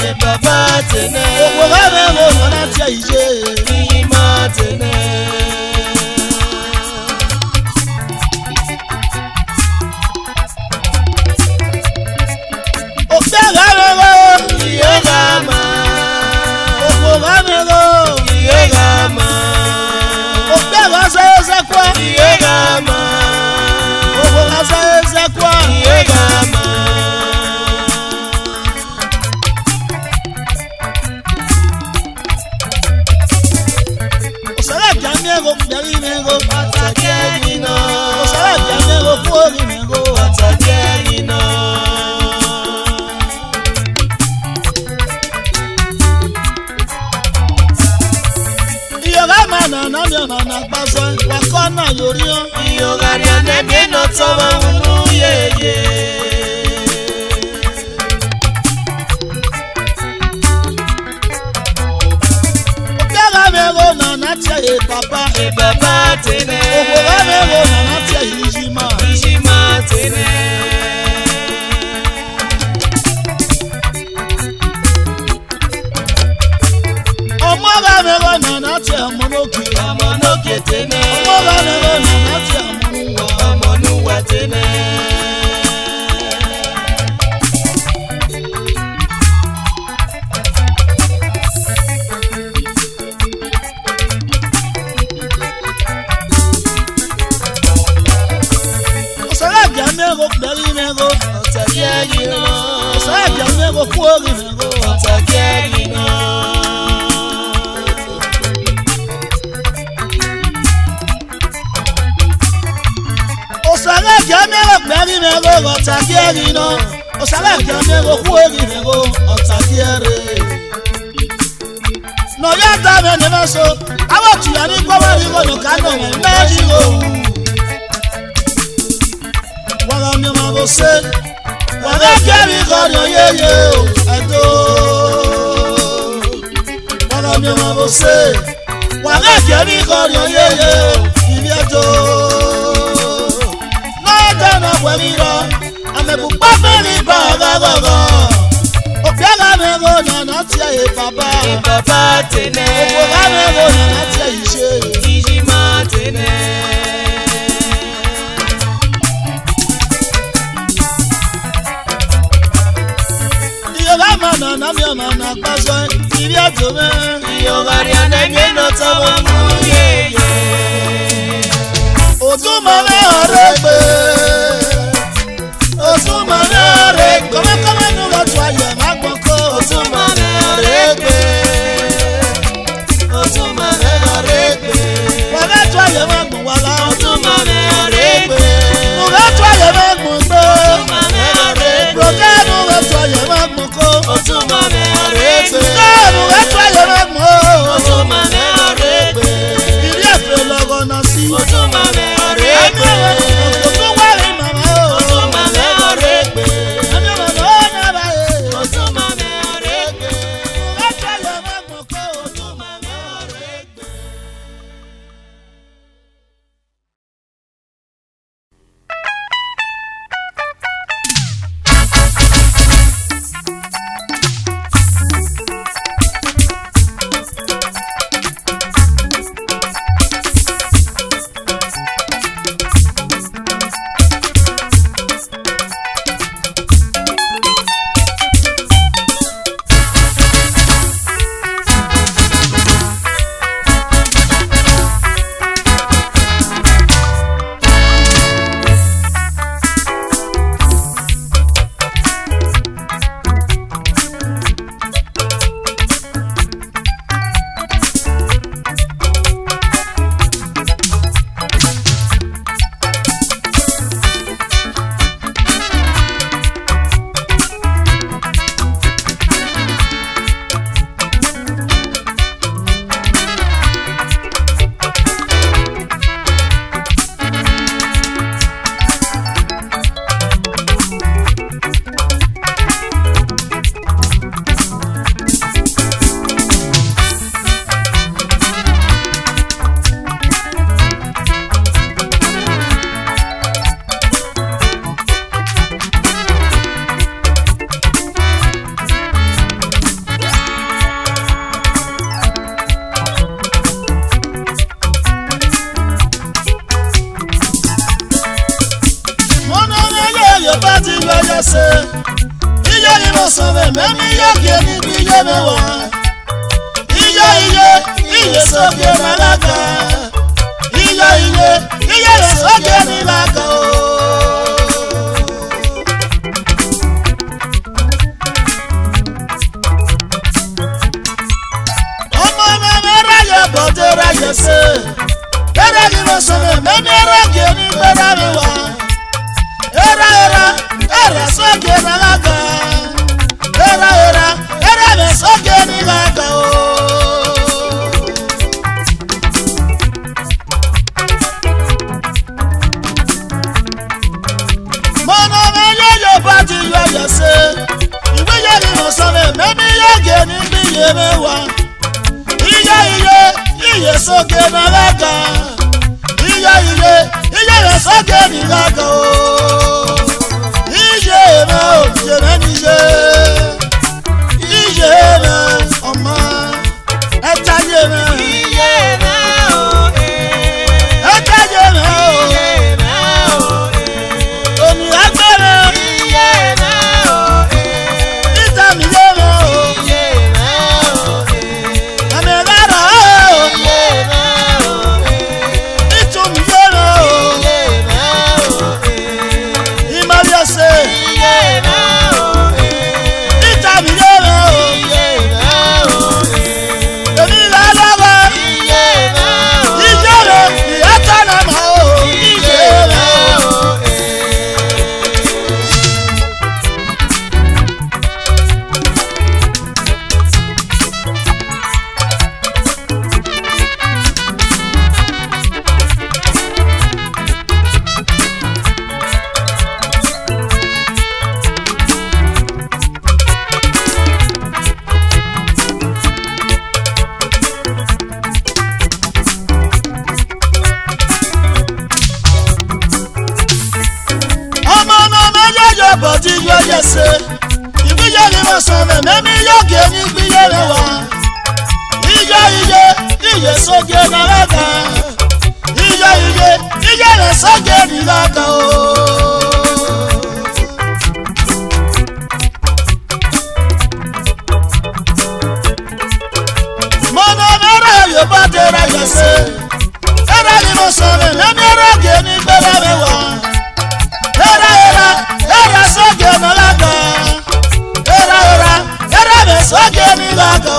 [SPEAKER 2] tene
[SPEAKER 1] Okwega mego na natia ije
[SPEAKER 2] Ima tene Iyogaria neme no toma unu yeye.
[SPEAKER 1] Okega mego na natia e baba
[SPEAKER 2] tene.
[SPEAKER 1] Okega mego na natia ijima
[SPEAKER 2] tene.
[SPEAKER 1] Omoga mego na natia monoki
[SPEAKER 2] tene.
[SPEAKER 1] Omoga mego na natia
[SPEAKER 2] monuwa tene.
[SPEAKER 1] Osala jamego beli mego
[SPEAKER 2] Otakiagino.
[SPEAKER 1] Osala jamego kuogi mego
[SPEAKER 2] Otakiagino.
[SPEAKER 1] Osala jamego beli mego otakiagino Osala jamego kuogi mego otakiere No ya dame de meso Awotu ya ni kwa wari go no kano me na jigo Waga mi ma bo se Waga jeri kono yeye eto Waga mi ọmọ bó ṣe wà lẹ́kẹ̀ẹ́ mi kọrin oyeye ìbí ẹjọ́ lọ́jọ́ náà pẹ̀ mi lọ àmẹ̀kù pápẹ́ mi bá ọ̀gọ́gọ́gọ́ òbí alámẹ́rọ nànà tí ẹ̀ yé bàbá
[SPEAKER 2] tẹ̀lé
[SPEAKER 1] òbí alámẹ́rọ nànà tí ẹ̀ yìí ṣe
[SPEAKER 2] ìjì máa tẹ̀lé.
[SPEAKER 1] ìyọ̀gá máa nànà mi ọ̀nà nà pàṣẹ ìbí ẹjọ́ mẹ́.
[SPEAKER 2] ìyọ̀gá rí anẹ́gbẹ́ náà tọwọ́ mú yéye.
[SPEAKER 1] Òtúmọ̀ mẹ́ọ̀rẹ́ gbé. Òtúmọ̀ mẹ́ọ̀rẹ́ gbé. Kọ́mẹ́kọ́mẹ́ nù lọ́tù ayọ̀ má gbọ́n kó.
[SPEAKER 2] Òtúmọ̀ mẹ́ọ̀rẹ́ gbé. Òtúmọ̀ mẹ́ọ̀rẹ́ gbé.
[SPEAKER 1] Wàlẹ́tù ayọ̀ má gbọ́n wà lá.
[SPEAKER 2] Òtúmọ̀ mẹ́ọ̀rẹ́ gbé.
[SPEAKER 1] Nùlẹ́tù ayọ̀ má gbọ́n gbó.
[SPEAKER 2] Òtúmọ̀ mẹ́ọ̀rẹ́ gbé.
[SPEAKER 1] Rògẹ́ nùlẹ́tù ayọ̀ má gbọ́n kó.
[SPEAKER 2] Òtúmọ̀ mẹ́ọ̀rẹ́ gbé.
[SPEAKER 1] Sùkọ́ nùlẹ́tù ayọ̀ má gbọ́n.
[SPEAKER 2] Òtúmọ̀ mẹ́ọ̀rẹ́ gbé.
[SPEAKER 1] Ìrí ẹ̀fẹ̀ lọ́gọ́ náà sí.
[SPEAKER 2] Òtúmọ̀ mẹ́ọ̀rẹ́ gbé.
[SPEAKER 1] Òtún wá rí màmá o.
[SPEAKER 2] Òtúmọ̀ mẹ́ọ̀rẹ́ gbé.
[SPEAKER 1] Ẹni ọ̀nà ló ń yára yẹ.
[SPEAKER 2] Òtúmọ̀ mẹ́ọ̀rẹ́ gbé.
[SPEAKER 1] Nùlẹ́tù ayọ̀ má gbọ́n kó.
[SPEAKER 2] Òtúmọ̀ mẹ́ọ̀rẹ́ gbé.
[SPEAKER 1] ṣe iye ni mo sọ̀rọ̀ mẹ́mí yọ̀gẹ̀ níbi iye mẹ́wàá iye sókè lálága iye sókè nílága o. ọmọ mẹ́mí ráyè bọ̀dé ráyè ṣe bẹ́ẹ̀ ni mo sọ̀rọ̀ mẹ́mí ráyè ní gbẹ́dá mi wá. Era sókè lálága era mi sókè nílága o. Mọ̀nà mi yóò bá ti yọ yẹ ṣe ìwé yẹ ni mo sọ mi mẹ́mí yóò gé níbi iye mẹ́wàá iye sókè lálága iye sókè nílága o. Ọmọ ẹja yé mi. Ẹja yé mi. Omi agbẹ́rẹ́. Ìta mi yé mi. Àmì rárá. Ìtú mi yé mi. Ìmọ̀lẹ́sẹ̀. yẹsẹ ìgbéyẹ ni mo sọ mẹ́mí yọ̀gì ẹni gbéyẹ rẹ wá iye sóge nàràkà iye rẹ sóge nìlàkà o. mọ̀nà mẹ́rẹ̀ yóò bá tẹ̀ra yẹsẹ ẹ̀rẹ́ ni mo sọ mẹ́mí yọ̀gì ẹni gbéyẹ rẹ wá. Era soge nalaka Era me soge nilaka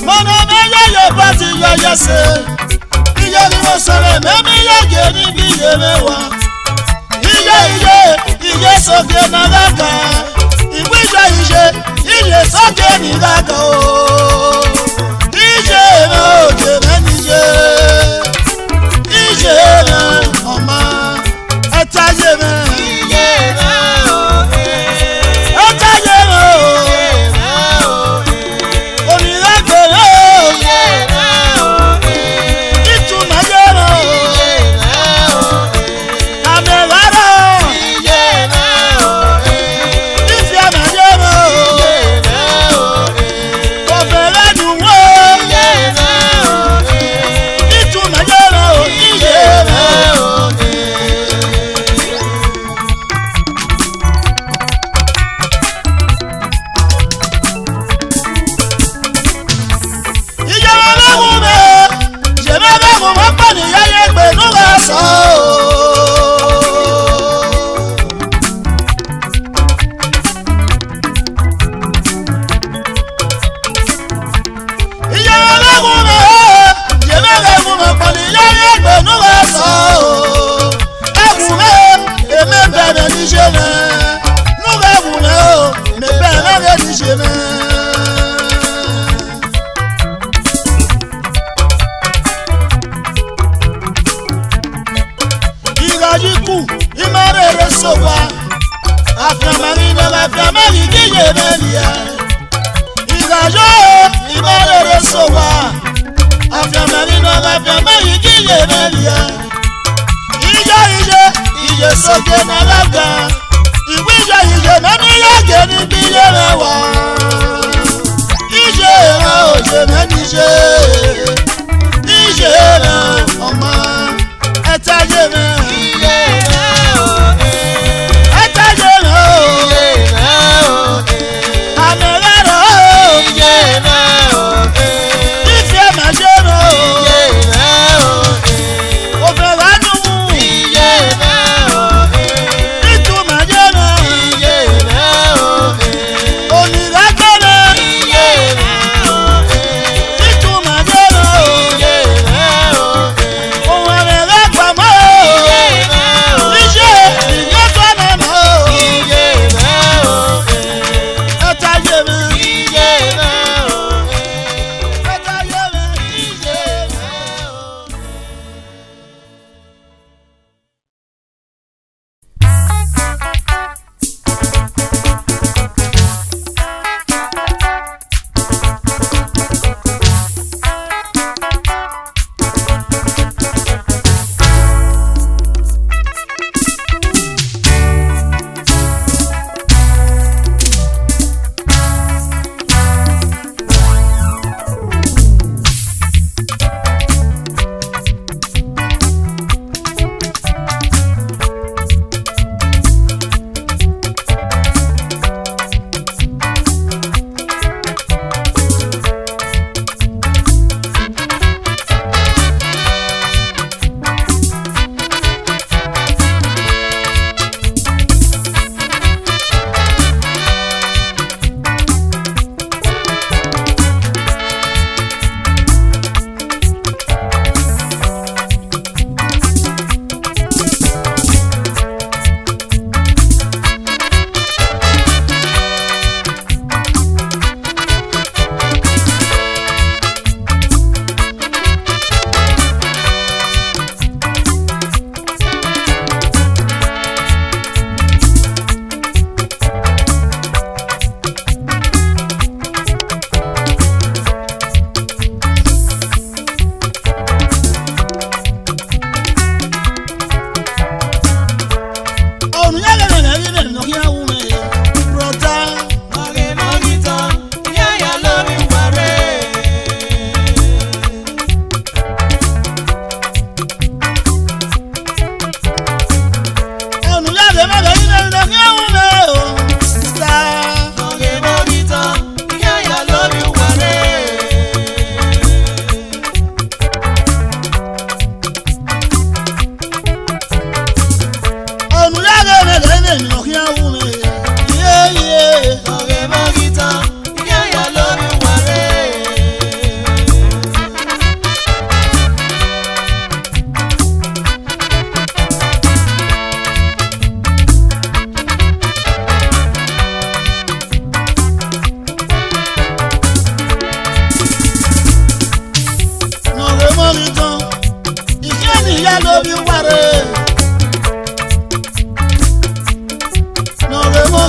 [SPEAKER 1] Mona me yo pati yo yese Iye ni mo sere me mi yo ge ni biye mewa Iye soge nalaka Iye soge nilaka Soge nalaga, iye mẹ́ni yọ̀gẹ̀ ní bíyẹ rẹ wá. Iye rẹ òjè mẹ́ni ṣe, iye rẹ ọmọ ẹ̀tẹ́jẹ̀ mẹ́. Iye rẹ òye, ẹ̀tẹ́jẹ̀ mẹ́ o. Iye rẹ òye, àmì rẹ rẹ o. Iye rẹ òye, ìfẹ́ mẹ́jẹ̀ rẹ o. Iye rẹ òye, òfin rẹ dùn. Iye rẹ òye.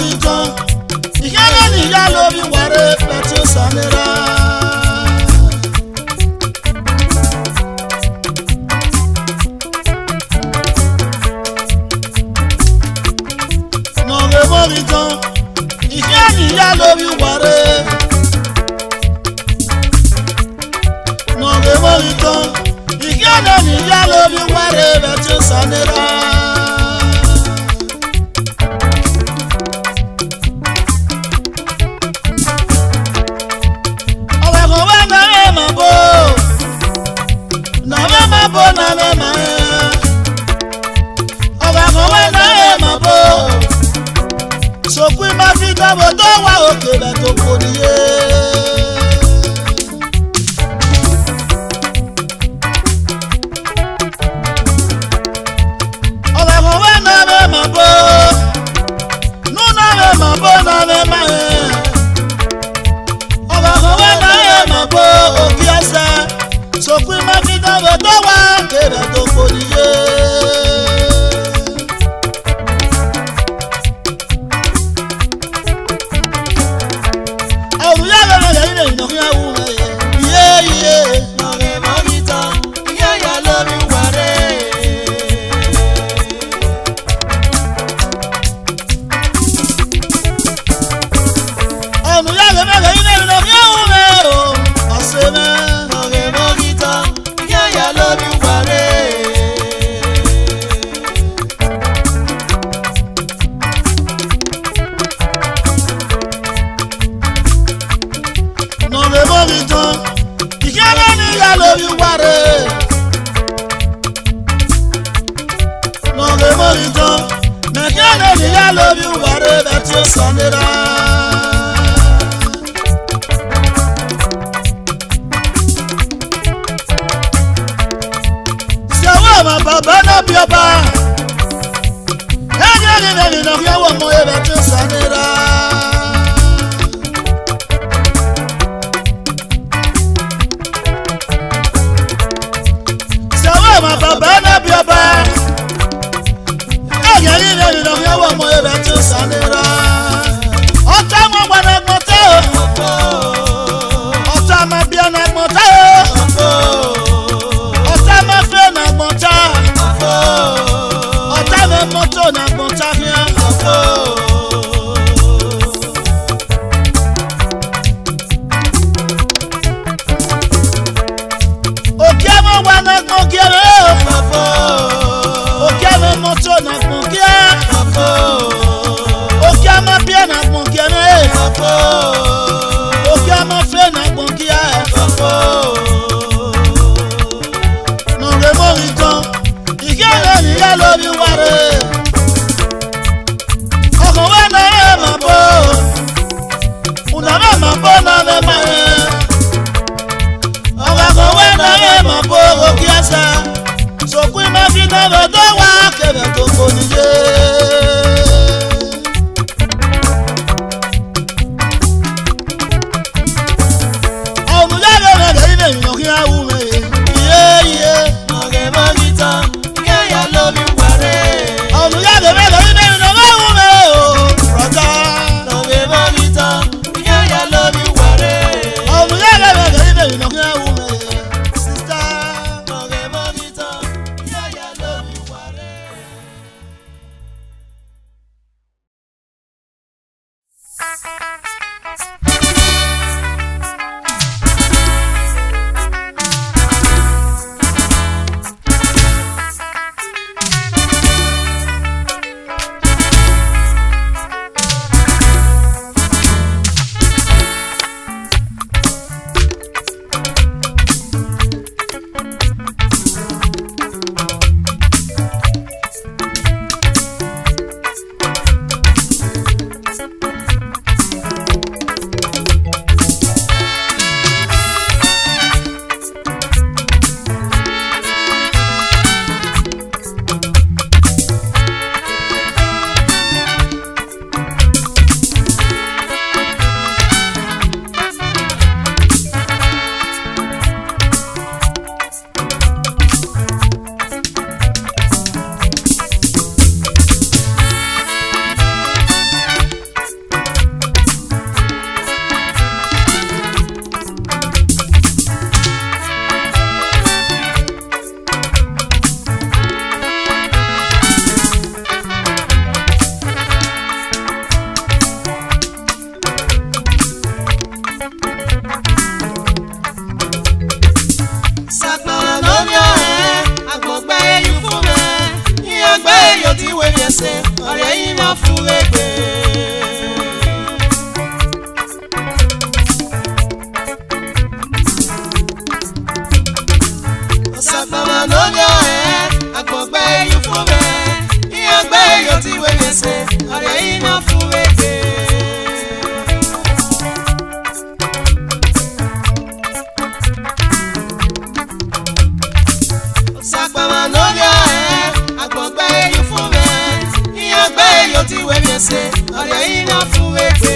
[SPEAKER 1] rí tán ìkẹ́lẹ́ nìyá lórí wàrẹ́ pẹ̀tí ó sànírà. nọ̀rẹ́ mọ́rí tán ìkẹ́lẹ́ nìyá lórí wàrẹ́. nọ̀rẹ́ mọ́rí tán ìkẹ́lẹ́ nìyá lórí wàrẹ́ pẹ̀tí ó sànírà. sòpin máa fi dábò tó wà òkè rẹ̀ tó kò níye. ọ̀rẹ́ kan wẹ́ náà rẹ̀ mà bó nú náà rẹ̀ mà bó náà rẹ̀ mà yẹn. ọ̀rẹ́ kan wẹ́ náà rẹ̀ mà bó òkè ẹsẹ̀ sòpin máa fi dábò tó wà òkè rẹ̀ tó kò níye. bàbá náà bí ọba ẹni náà yẹwò mọ ẹbẹ tí ó sanira. sẹ́wọ́n ọmọ bàbá náà bí ọba ẹni náà yẹwò mọ ẹbẹ tí ó sanira. ọ̀tá mọ̀ gbọ́dọ̀ gbọ́tẹ́ o ọ̀tá mọ̀ bí ọ̀nà gbọ́tẹ́ o. moto na montagna oke mo wa na gbogere oke mo moto na gbogere oke mo bia na gbogere oke mo fe na gbogere no re mo nkan igere ni ya lórí ware. Sokui ma fi dábò tó wá kẹ̀rẹ̀ tó kò níye. Ọ̀mùjáde rẹ̀ lè ilé ìrìnà kí á wú mi. Iye. Ọ̀rẹ́ mọ́ ní tán, ìyá ìyá ló mi wáré. Ọ̀mùjáde rẹ̀ lè ilé ìrìnà kí á wú mi o. Rọ̀jà. Ọ̀rẹ́ mọ́ ní tán, ìyá ìyá ló mi wáré. Ọ̀mùjáde rẹ̀ lè ilé ìrìnà kí á wú mi.
[SPEAKER 2] fún wégbé.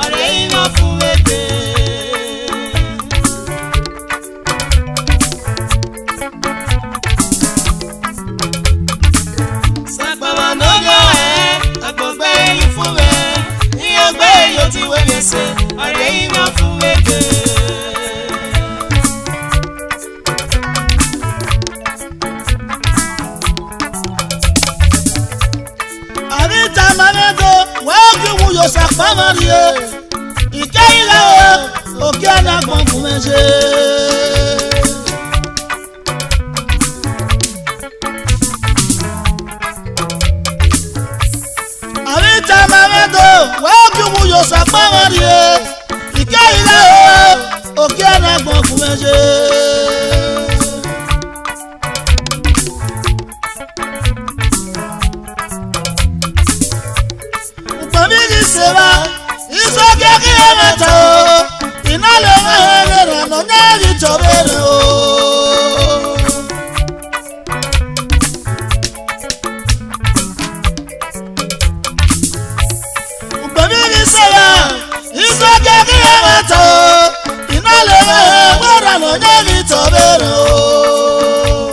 [SPEAKER 2] Ọ̀rẹ́ iná fún wégbé. Sàpàmà lọ́jọ́ àgbọ̀gbẹ́ ẹ̀yìn fún rẹ̀. Ìyọ̀gbẹ́ èyí tí wégbé ṣe. Ọ̀rẹ́ iná fún wégbé.
[SPEAKER 1] Àríta Manedo wọ́n kí wọ́n yóò sàpamọ́ rí e. Ìkẹ́ ìlà o, òkè àdàgbọ̀n fún mi ṣe. Àríta Manedo wọ́n kí wọ́n yóò sàpamọ́ rí e. Ìkẹ́ ìlà o, òkè àdàgbọ̀n fún mi ṣe. Famili sera, iso keki emeta o, inale mehele no nyeri chobere o. Famili sera, iso keki emeta o, inale mehele no nyeri chobere o.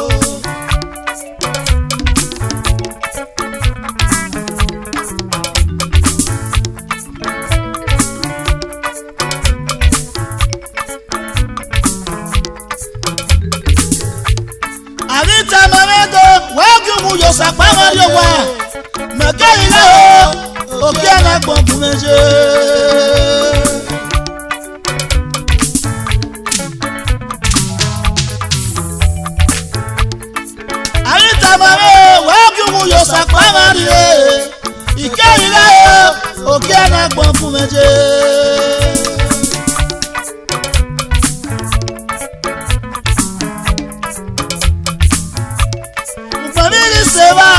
[SPEAKER 1] Àríta Manedo wọ́n kí wọ́n yóò sàpamọ́ rí wa. Mẹ̀kẹ́ ilé o, òkè àdàgbọ̀n fún mi ṣe. Àríta Manedo wọ́n kí wọ́n yóò sàpamọ́ rí e. Ìkẹ́ ilé o, òkè àdàgbọ̀n fún mi ṣe. Famili sera,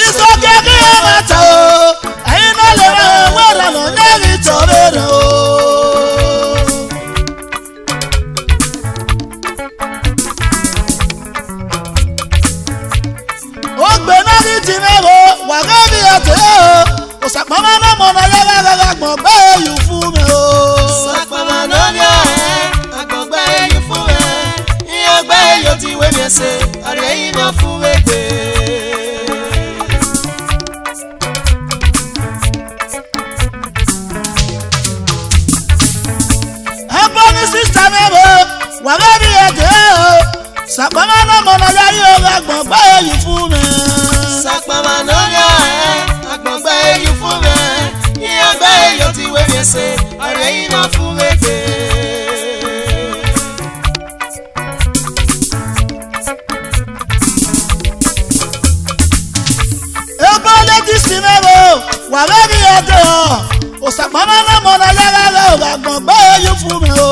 [SPEAKER 1] iso keki emeta o, ẹ̀yin náà lè rẹ̀ wẹ́rẹ̀ lọ nyẹ́rì tọ́bẹ̀rẹ̀ o. Ó gbé náà ní tìmẹ̀rọ, wàgá mi ẹ̀tẹ̀ o, òṣàpamọ́ náà mọ̀ náà yẹ́rẹ́ gbọ̀n gbé èyí fún mi o.
[SPEAKER 2] Sàpàmà lọ́jọ́ àgbọ̀gbẹ́ ẹ̀yìn fún rẹ̀. Ìyọ̀gbẹ́ èyí tí wégbé ṣe. Ọ̀rẹ́ iná fún wégbé.
[SPEAKER 1] Ẹ̀gbọ́n ní sísá mi bò, wàgá mi ẹ̀tẹ̀ o, sàpamọ́ náà mọ̀ náà yẹ́rẹ́ gbọ̀n gbé èyí fún mi.
[SPEAKER 2] Sàpàmà lọ́jọ́ àgbọ̀gbẹ́ ẹ̀yìn fún rẹ̀. Ìyọ̀gbẹ́ èyí tí wégbé ṣe. Ọ̀rẹ́ iná fún wégbé.
[SPEAKER 1] Ẹ̀gbọ́n létí sí mi bò, wàgá mi ẹ̀tẹ̀ o, òṣàpamọ́ náà mọ̀ náà yẹ́rẹ́ gbọ̀n gbé èyí fún mi o.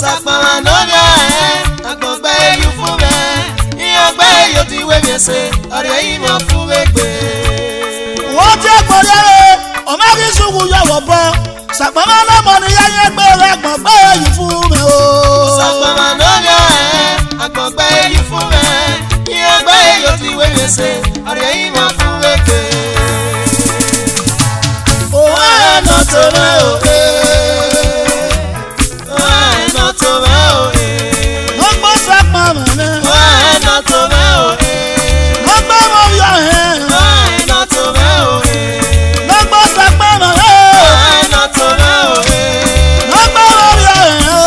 [SPEAKER 2] Sàpàmà lọ́jọ́ àgbọ̀gbẹ́ ẹ̀yìn fún rẹ̀. Ìyọ̀gbẹ́ èyí tí wégbé ṣe. Ọ̀rẹ́ iná fún wégbé.
[SPEAKER 1] Wọ́n ti gbọ́dọ̀ rẹ̀, ọmọ kí sùkú yọ̀wọ̀ bọ̀, sàpamọ́ náà mọ̀ ní yẹ́yẹ́ gbé rẹ̀ gbọ̀n gbé èyí fún mi o.
[SPEAKER 2] Sàpàmà lọ́jọ́ àgbọ̀gbẹ́ ẹ̀yìn fún rẹ̀. Ìyọ̀gbẹ́ èyí tí wégbé ṣe. Ọ̀rẹ́ iná fún wégbé.
[SPEAKER 1] Òun ẹ̀nà tó rẹ̀ o.
[SPEAKER 2] Ẹ̀nà tó rẹ̀ o.
[SPEAKER 1] Wọ́n gbọ́ sàpamọ́ mi.
[SPEAKER 2] Ẹ̀nà tó rẹ̀ o.
[SPEAKER 1] Wọ́n gbọ́ wọn yọ ẹ̀.
[SPEAKER 2] Ẹ̀nà tó rẹ̀ o.
[SPEAKER 1] Wọ́n gbọ́ sàpamọ́ mi.
[SPEAKER 2] Ẹ̀nà tó rẹ̀ o.
[SPEAKER 1] Wọ́n gbọ́ wọn yọ ẹ̀ o.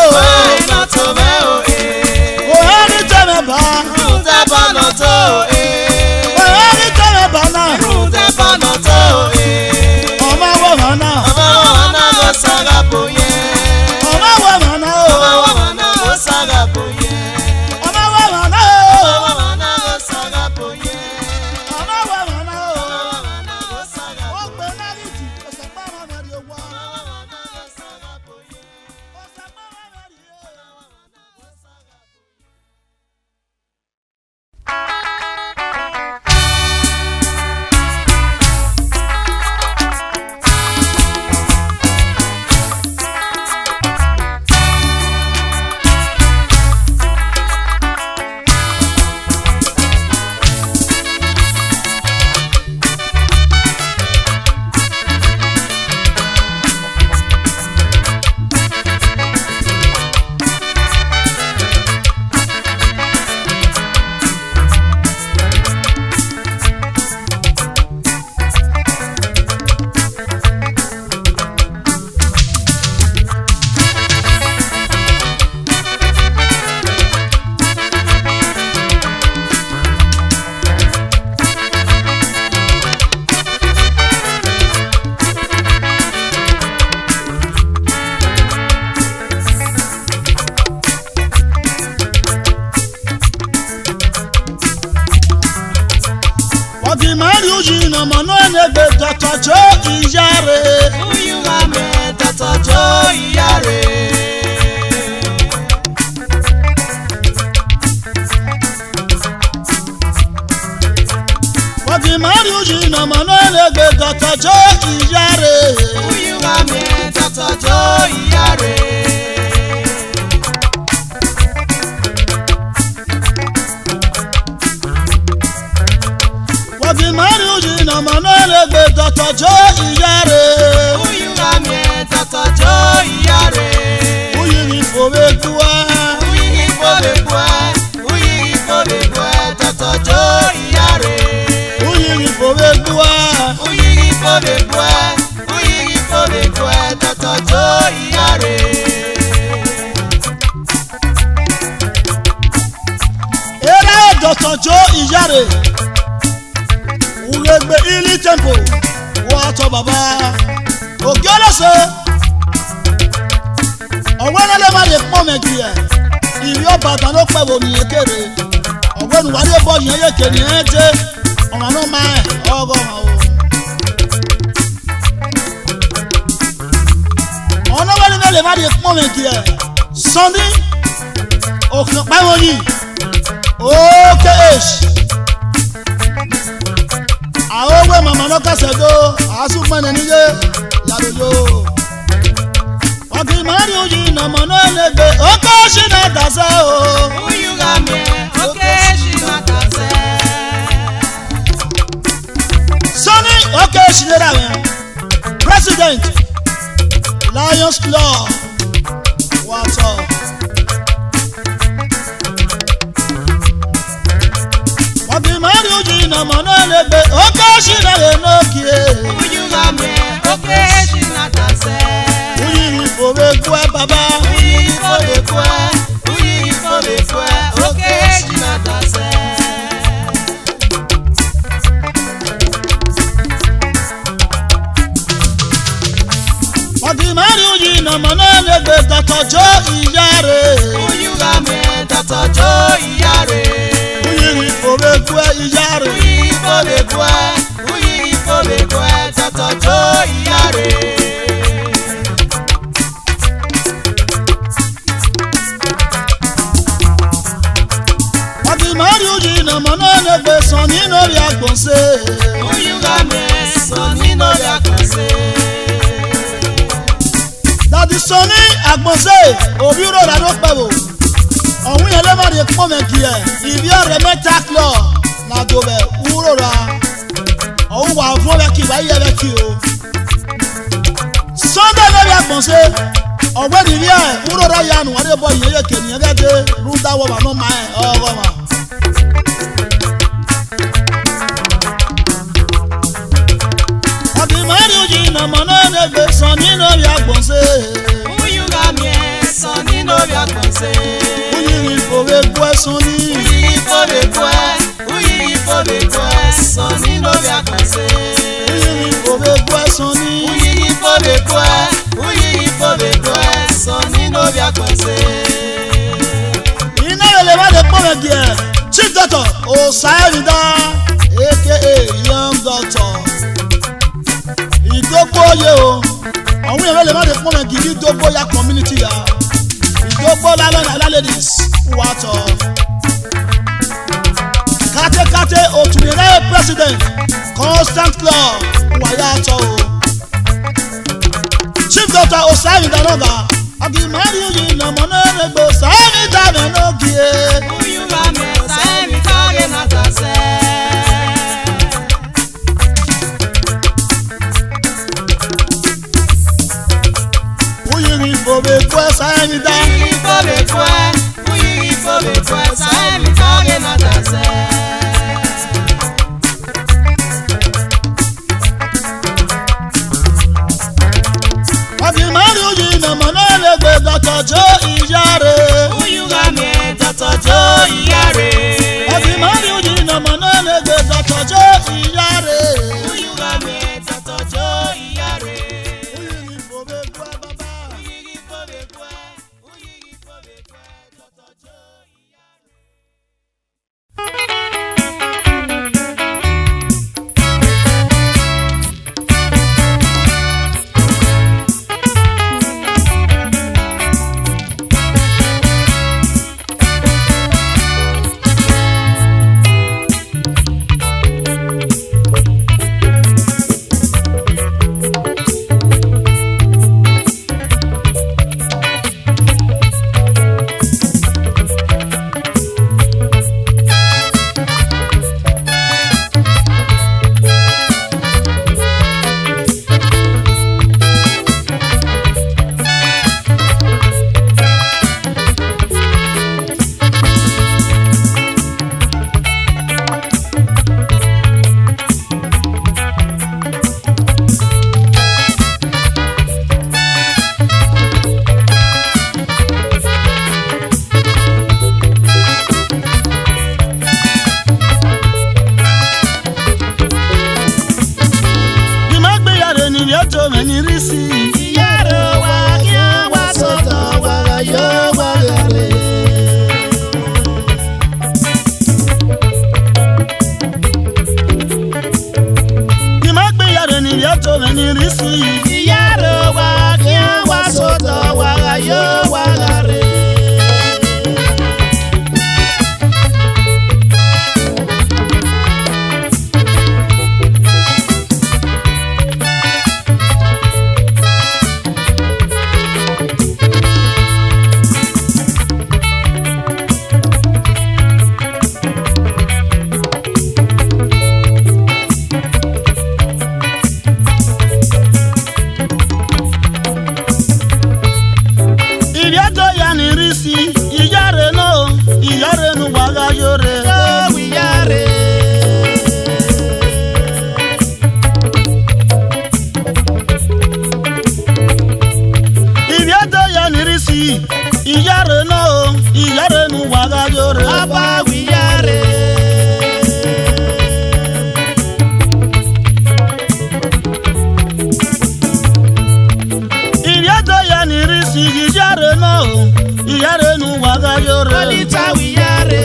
[SPEAKER 2] Ẹ̀nà tó rẹ̀ o.
[SPEAKER 1] Òun ẹni tẹ̀lé bá.
[SPEAKER 2] Rúdẹ́ bọ́nà tó.
[SPEAKER 1] Òun ẹni tẹ̀lé bá náà.
[SPEAKER 2] Rúdẹ́ bọ́nà tó.
[SPEAKER 1] Ọmọ wòrán náà.
[SPEAKER 2] Ọmọ wọn náà lọ
[SPEAKER 1] Ogi mari uji na mano negbe tatajo iyare.
[SPEAKER 2] Uyuga me tatajo iyare.
[SPEAKER 1] Ogi mari uji na mano negbe tatajo iyare.
[SPEAKER 2] Uyuga me tatajo iyare.
[SPEAKER 1] Ogi mari uji na mano negbe tatajo iyare.
[SPEAKER 2] Uyuga me tatajo iyare.
[SPEAKER 1] Uyiri fobe kuwa.
[SPEAKER 2] Uyiri fobe kuwa. Uyiri fobe kuwa tatajo iyare.
[SPEAKER 1] Uyiri fobe kuwa.
[SPEAKER 2] Uyiri fobe kuwa. Uyiri fobe kuwa tatajo iyare.
[SPEAKER 1] Era tatajo iyare. Ulegbe ili tempo. Wato baba. Ogiolose. Ọ̀wẹ́lẹ́lẹ́ má lè pọ́n mẹ́gì ẹ̀. Ìrì ọba àtàn ló pẹ̀wò nìyẹn kéré. Ọ̀gbẹ́ni wàdí bọ́ yẹn yé kéré yẹn jẹ́. Ọ̀nà náà máa ẹ̀ ọgọ́rùn-ún o. Ọ̀nà wẹ́lẹ́lẹ́ má lè pọ́n mẹ́gì ẹ̀. Sunday òkè pẹ́wọ́n yìí. OKH. Àwọn owó màmá náà kẹsẹ̀ tó. Àásùpọ̀ ẹ̀ níyé. Yàrá yóò. Ogi mari uji na mano negbe oko shi na dasa o.
[SPEAKER 2] Uyuga me okeshi na kase.
[SPEAKER 1] Sonny Okeshi Nerawe, President, Lions Club, what's up? Ogi mari uji na mano negbe Okeshi na enokie.
[SPEAKER 2] Uyuga me okeshi na kase.
[SPEAKER 1] Uyiri fobe kwe baba.
[SPEAKER 2] Uyiri fobe kwe. Uyiri fobe kwe okeshi na kase.
[SPEAKER 1] Ogi mari uji na mano negbe tatajo iyare.
[SPEAKER 2] Uyuga me tatajo iyare.
[SPEAKER 1] Uyiri fobe kwe iyare.
[SPEAKER 2] Uyiri fobe kwe. Uyiri fobe kwe tatajo iyare.
[SPEAKER 1] Ogi mari uji na mano negbe san nínú orí agbọ̀nse.
[SPEAKER 2] Uyuga me san nínú orí agbọ̀nse.
[SPEAKER 1] Dàdí san ní agbọ̀nse òbí rọra ló pẹ̀wò. Ọ̀hún yẹn ló má di pọ́n mẹ́kì ẹ̀. Ìbí ọ̀rẹ́ mẹ́ta klọ̀ làdòbẹ̀ wúrọ̀ra. Ọ̀hún wà fún ẹ̀kì wáyé ẹ̀kì o. Sunday lórí agbọ̀nse. Ọ̀gbẹ́ni rí ẹ̀ wúrọ̀ra yanu wọ́n dé bọ́ ìyẹn yẹ kènìyàn gẹ́gẹ́ rúdáwọ̀ bà ló máa ẹ̀ ọ̀rọ̀ mà. Ogi mari uji na mano negbe san nínú orí agbọ̀nse.
[SPEAKER 2] Uyuga me san nínú orí agbọ̀nse.
[SPEAKER 1] Uyiri fobe kwe san ní.
[SPEAKER 2] Uyiri fobe kwe. Uyiri fobe kwe san nínú orí agbọ̀nse.
[SPEAKER 1] Uyiri fobe kwe san ní.
[SPEAKER 2] Uyiri fobe kwe. Uyiri fobe kwe san nínú orí agbọ̀nse.
[SPEAKER 1] Iná lè má lè pọ́n mẹ́gì ẹ̀. Chief Doctor Osayida aka Young Doctor. Ìdógbò yẹ o. Àwọn èèyàn lè má lè pọ́n mẹ́gì ní ìdógbò ya community ya. Ìdógbò lálẹ́ ladies wà tọ̀. Kátékáté òtúnyẹ̀rẹ́ president Constant Club wà yà tọ̀ o. Chief Doctor Osayida lọ́gà. Ogi mari uji na mano negbe Osayida mẹ́nọ́gìé.
[SPEAKER 2] Uyuga me san nínú na kase.
[SPEAKER 1] Uyiri fobe kwe Osayida.
[SPEAKER 2] Uyiri fobe kwe. Uyiri fobe kwe san nínú na kase.
[SPEAKER 1] Ogi mari uji na mano negbe tatajo iyare.
[SPEAKER 2] Uyuga me tatajo iyare.
[SPEAKER 1] Ogi mari uji na mano tó mi ní rí sí i.
[SPEAKER 2] Ìyárò wa kí wá sọ́dọ̀ wàrà yóò wàrà rè.
[SPEAKER 1] Ìyáre náà o, ìyáre nu wàrà yóre.
[SPEAKER 2] Bàbá wíyáre.
[SPEAKER 1] Ìyájọ́ ya ní rí sí ìyáre náà o, ìyáre nu wàrà yóre.
[SPEAKER 2] Kọ́lítà wíyáre.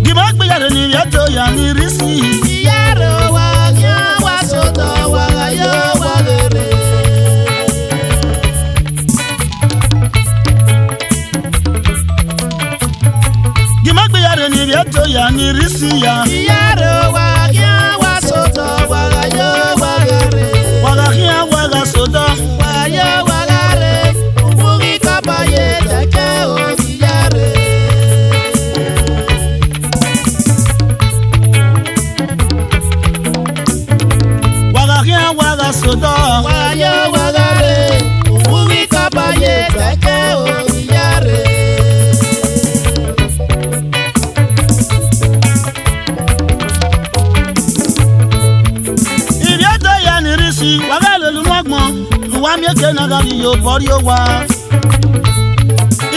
[SPEAKER 1] Dìmọ́ gbéyàrá ní ìyájọ́ ya ní rí sí.
[SPEAKER 2] Ìyárò wa kí wá sọ́dọ̀ wàrà yóò wàrà rè.
[SPEAKER 1] Dìmọ́ gbéyàrá ní ìyájọ́ ya ní rí sí ya.
[SPEAKER 2] Ìyárò wa kí wá sọ́dọ̀ wàrà yóò wàrà rè.
[SPEAKER 1] Wàrà kí á wàrà sọ́dọ̀.
[SPEAKER 2] Wàrà yóò wàrà rè. Òwúrí kábàáyé tẹ̀kẹ́ ò ìyárè.
[SPEAKER 1] Wàrà kí á wàrà sọ́dọ̀.
[SPEAKER 2] Wàrà yóò wàrà rè. Òwúrí kábàáyé tẹ̀kẹ́ ò ìyárè.
[SPEAKER 1] Ìyájọ́ ya ní rí sí wàrà lèlú mọ́gbọ́n lùwà mẹ́kẹ́ náà rí yóò bọ́rí ó wá.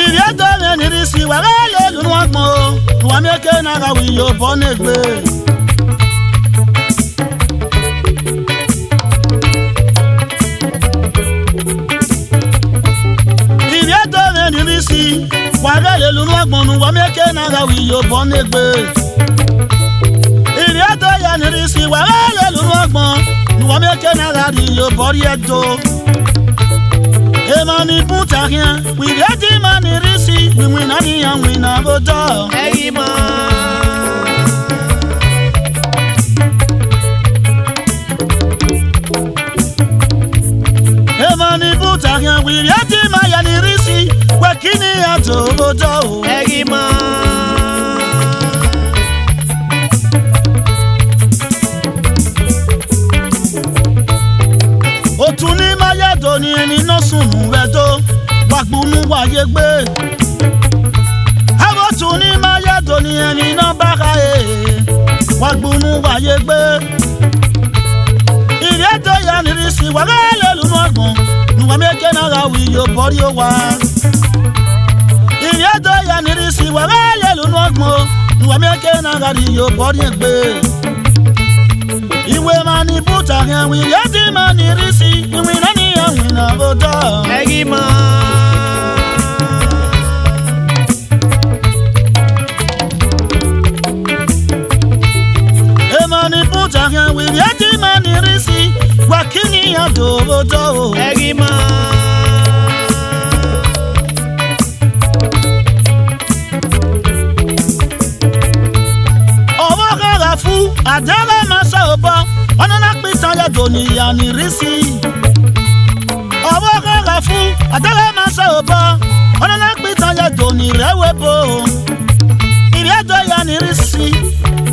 [SPEAKER 1] Ìyájọ́ ya ní rí sí wàrà lèlú mọ́gbọ́n lùwà mẹ́kẹ́ náà rí yóò bọ́ nígbè. Ìyájọ́ ya ní rí sí wàrà lèlú mọ́gbọ́n lùwà mẹ́kẹ́ náà rí yóò bọ́ nígbè. Ìyájọ́ ya ní rí sí wàrà lèlú mọ́gbọ́n lùwà mẹ́kẹ́ náà rí yóò bọ́rí ẹjọ́. Emani puta rien, we get him and risi, we win and we never do.
[SPEAKER 2] Ẹ̀yin mọ̀.
[SPEAKER 1] Emani puta rien, we get him and risi, we kini ato do.
[SPEAKER 2] Ẹ̀yin mọ̀.
[SPEAKER 1] Otuni maya do ni eni no sunu redo, wagbunu waye gbe. Abotuni maya do ni eni no baka wagbunu waye gbe. Ìrẹ́jọ́ ya ní rí sí wàrà lẹ́lu mọ́gbọ̀n nùwà méje náà wí yóò bọ́rí ó wá. Ìrẹ́jọ́ ya ní rí sí wàrà lẹ́lu mọ́gbọ̀n nùwà méje náà rí yóò bọ́rí ẹgbẹ́. Ìwé máa ní bùtà yẹn wí yẹ́dí máa ní rí sí ìwé náà ní àwìn náà ó dọ̀.
[SPEAKER 2] Ẹ̀yin mọ̀.
[SPEAKER 1] Èèmọ̀ ní bùtà yẹn wí yẹ́dí máa ní rí sí wà kí ni àdó ó dọ̀.
[SPEAKER 2] Ẹ̀yin mọ̀.
[SPEAKER 1] Ọwọ́ kára fún àdẹ́rẹ́ máa ṣe ọ̀bọ ọ̀nà náà pín tán yàtọ̀ níyà ní rí sí. Ọwọ́ kára fún àdẹ́rẹ́ máa ṣe ọ̀bọ ọ̀nà náà pín tán yàtọ̀ ní rẹ́wẹ́ bò. Ìrẹ́jọ́ ya ní rí sí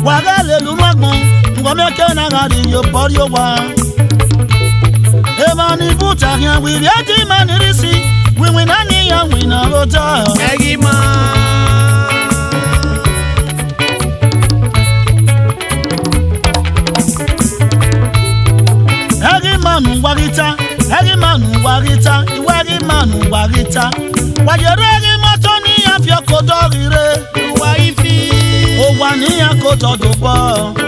[SPEAKER 1] wàrà lèlú mọ́gbọ́n nǹkan mẹ́kẹ́ náà rí yóò bọ́rí ó wá. Èèmọ̀ ní bùtà yẹn wìrì ẹ̀jì máa ní rí sí wíwìn náà níyàn wìnà ó tọ̀.
[SPEAKER 2] Ẹ̀yin mọ̀.
[SPEAKER 1] Manu warita, manu warita, iwari manu warita. Wajere moto ni afio kodorire.
[SPEAKER 2] Ìwà ìfì.
[SPEAKER 1] O wa ni akoto dopo.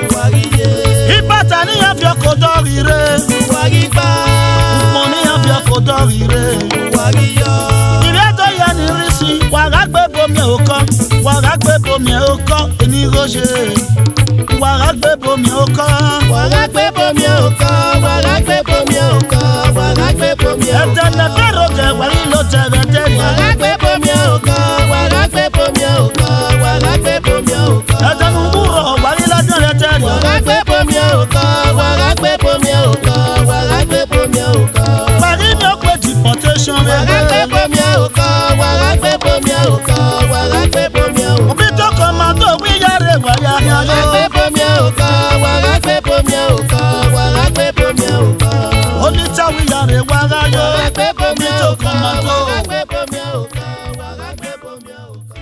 [SPEAKER 2] Ìwà ìyè.
[SPEAKER 1] Ibata ni afio kodorire.
[SPEAKER 2] Ìwà ìgbà.
[SPEAKER 1] Mo ni afio kodorire.
[SPEAKER 2] Ìwà ìyọ̀.
[SPEAKER 1] Ìrẹ́jọ́ ya ni risi, wàrà gbé bomi oko, wàrà gbé bomi oko. ní roṣe wàrà gbé bomi ọkọ.
[SPEAKER 2] wàrà gbé bomi ọkọ wàrà gbé bomi ọkọ wàrà gbé bomi ọkọ.
[SPEAKER 1] ẹ̀tẹ̀lẹ̀ bẹ́rù jẹ wàrí ló tẹ̀rẹ̀ tẹ̀rẹ̀.
[SPEAKER 2] wàrà gbé bomi ọkọ wàrà gbé bomi ọkọ wàrà gbé bomi ọkọ.
[SPEAKER 1] ẹ̀tẹ̀lẹ̀ wúrọ̀ wàrí lọ́tẹ̀rẹ̀ tẹ̀rẹ̀.
[SPEAKER 2] wàrà gbé bomi ọkọ wàrà gbé bomi ọkọ wàrà gbé bomi ọkọ.
[SPEAKER 1] wàrí mi ò pé deportation rẹ̀.
[SPEAKER 2] wàrà gbé bomi ọkọ wàrà gbé bomi ọkọ wàrà gbé bomi ọkọ.
[SPEAKER 1] òbí tó kọ́ máa tó wí yára wáyà ní
[SPEAKER 2] wàrà
[SPEAKER 1] ayọ̀.
[SPEAKER 2] gbé bomi ọkọ wàrà gbé bomi ọkọ wàrà gbé bomi ọkọ.
[SPEAKER 1] onítàwí yára wáyà yọ.
[SPEAKER 2] wàrà gbé bomi
[SPEAKER 1] òbí tó
[SPEAKER 2] ọkọ
[SPEAKER 1] kọ́ máa tó.
[SPEAKER 2] wàrà gbé bomi ọkọ wàrà gbé bomi ọkọ.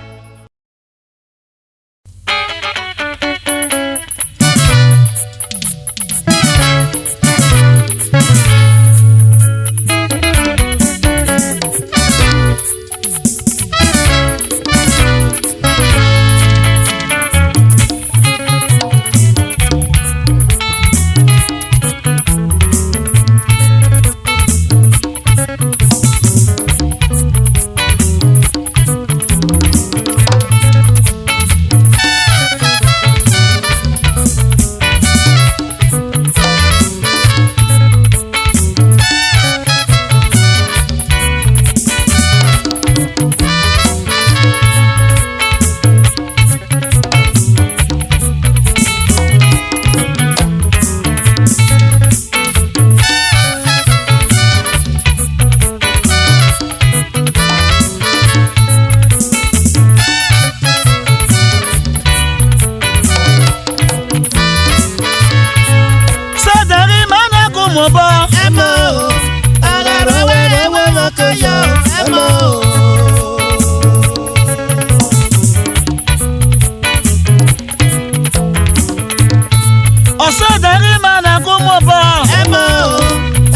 [SPEAKER 1] mo bọ́.
[SPEAKER 2] ẹ mọ̀ o àràrọ̀ wẹ́rẹ́ wọ́n mọ̀ kó yọ ẹ mọ̀ o.
[SPEAKER 1] ọ̀sẹ̀ ìdarí máa nà kó mo bọ́.
[SPEAKER 2] ẹ mọ̀ o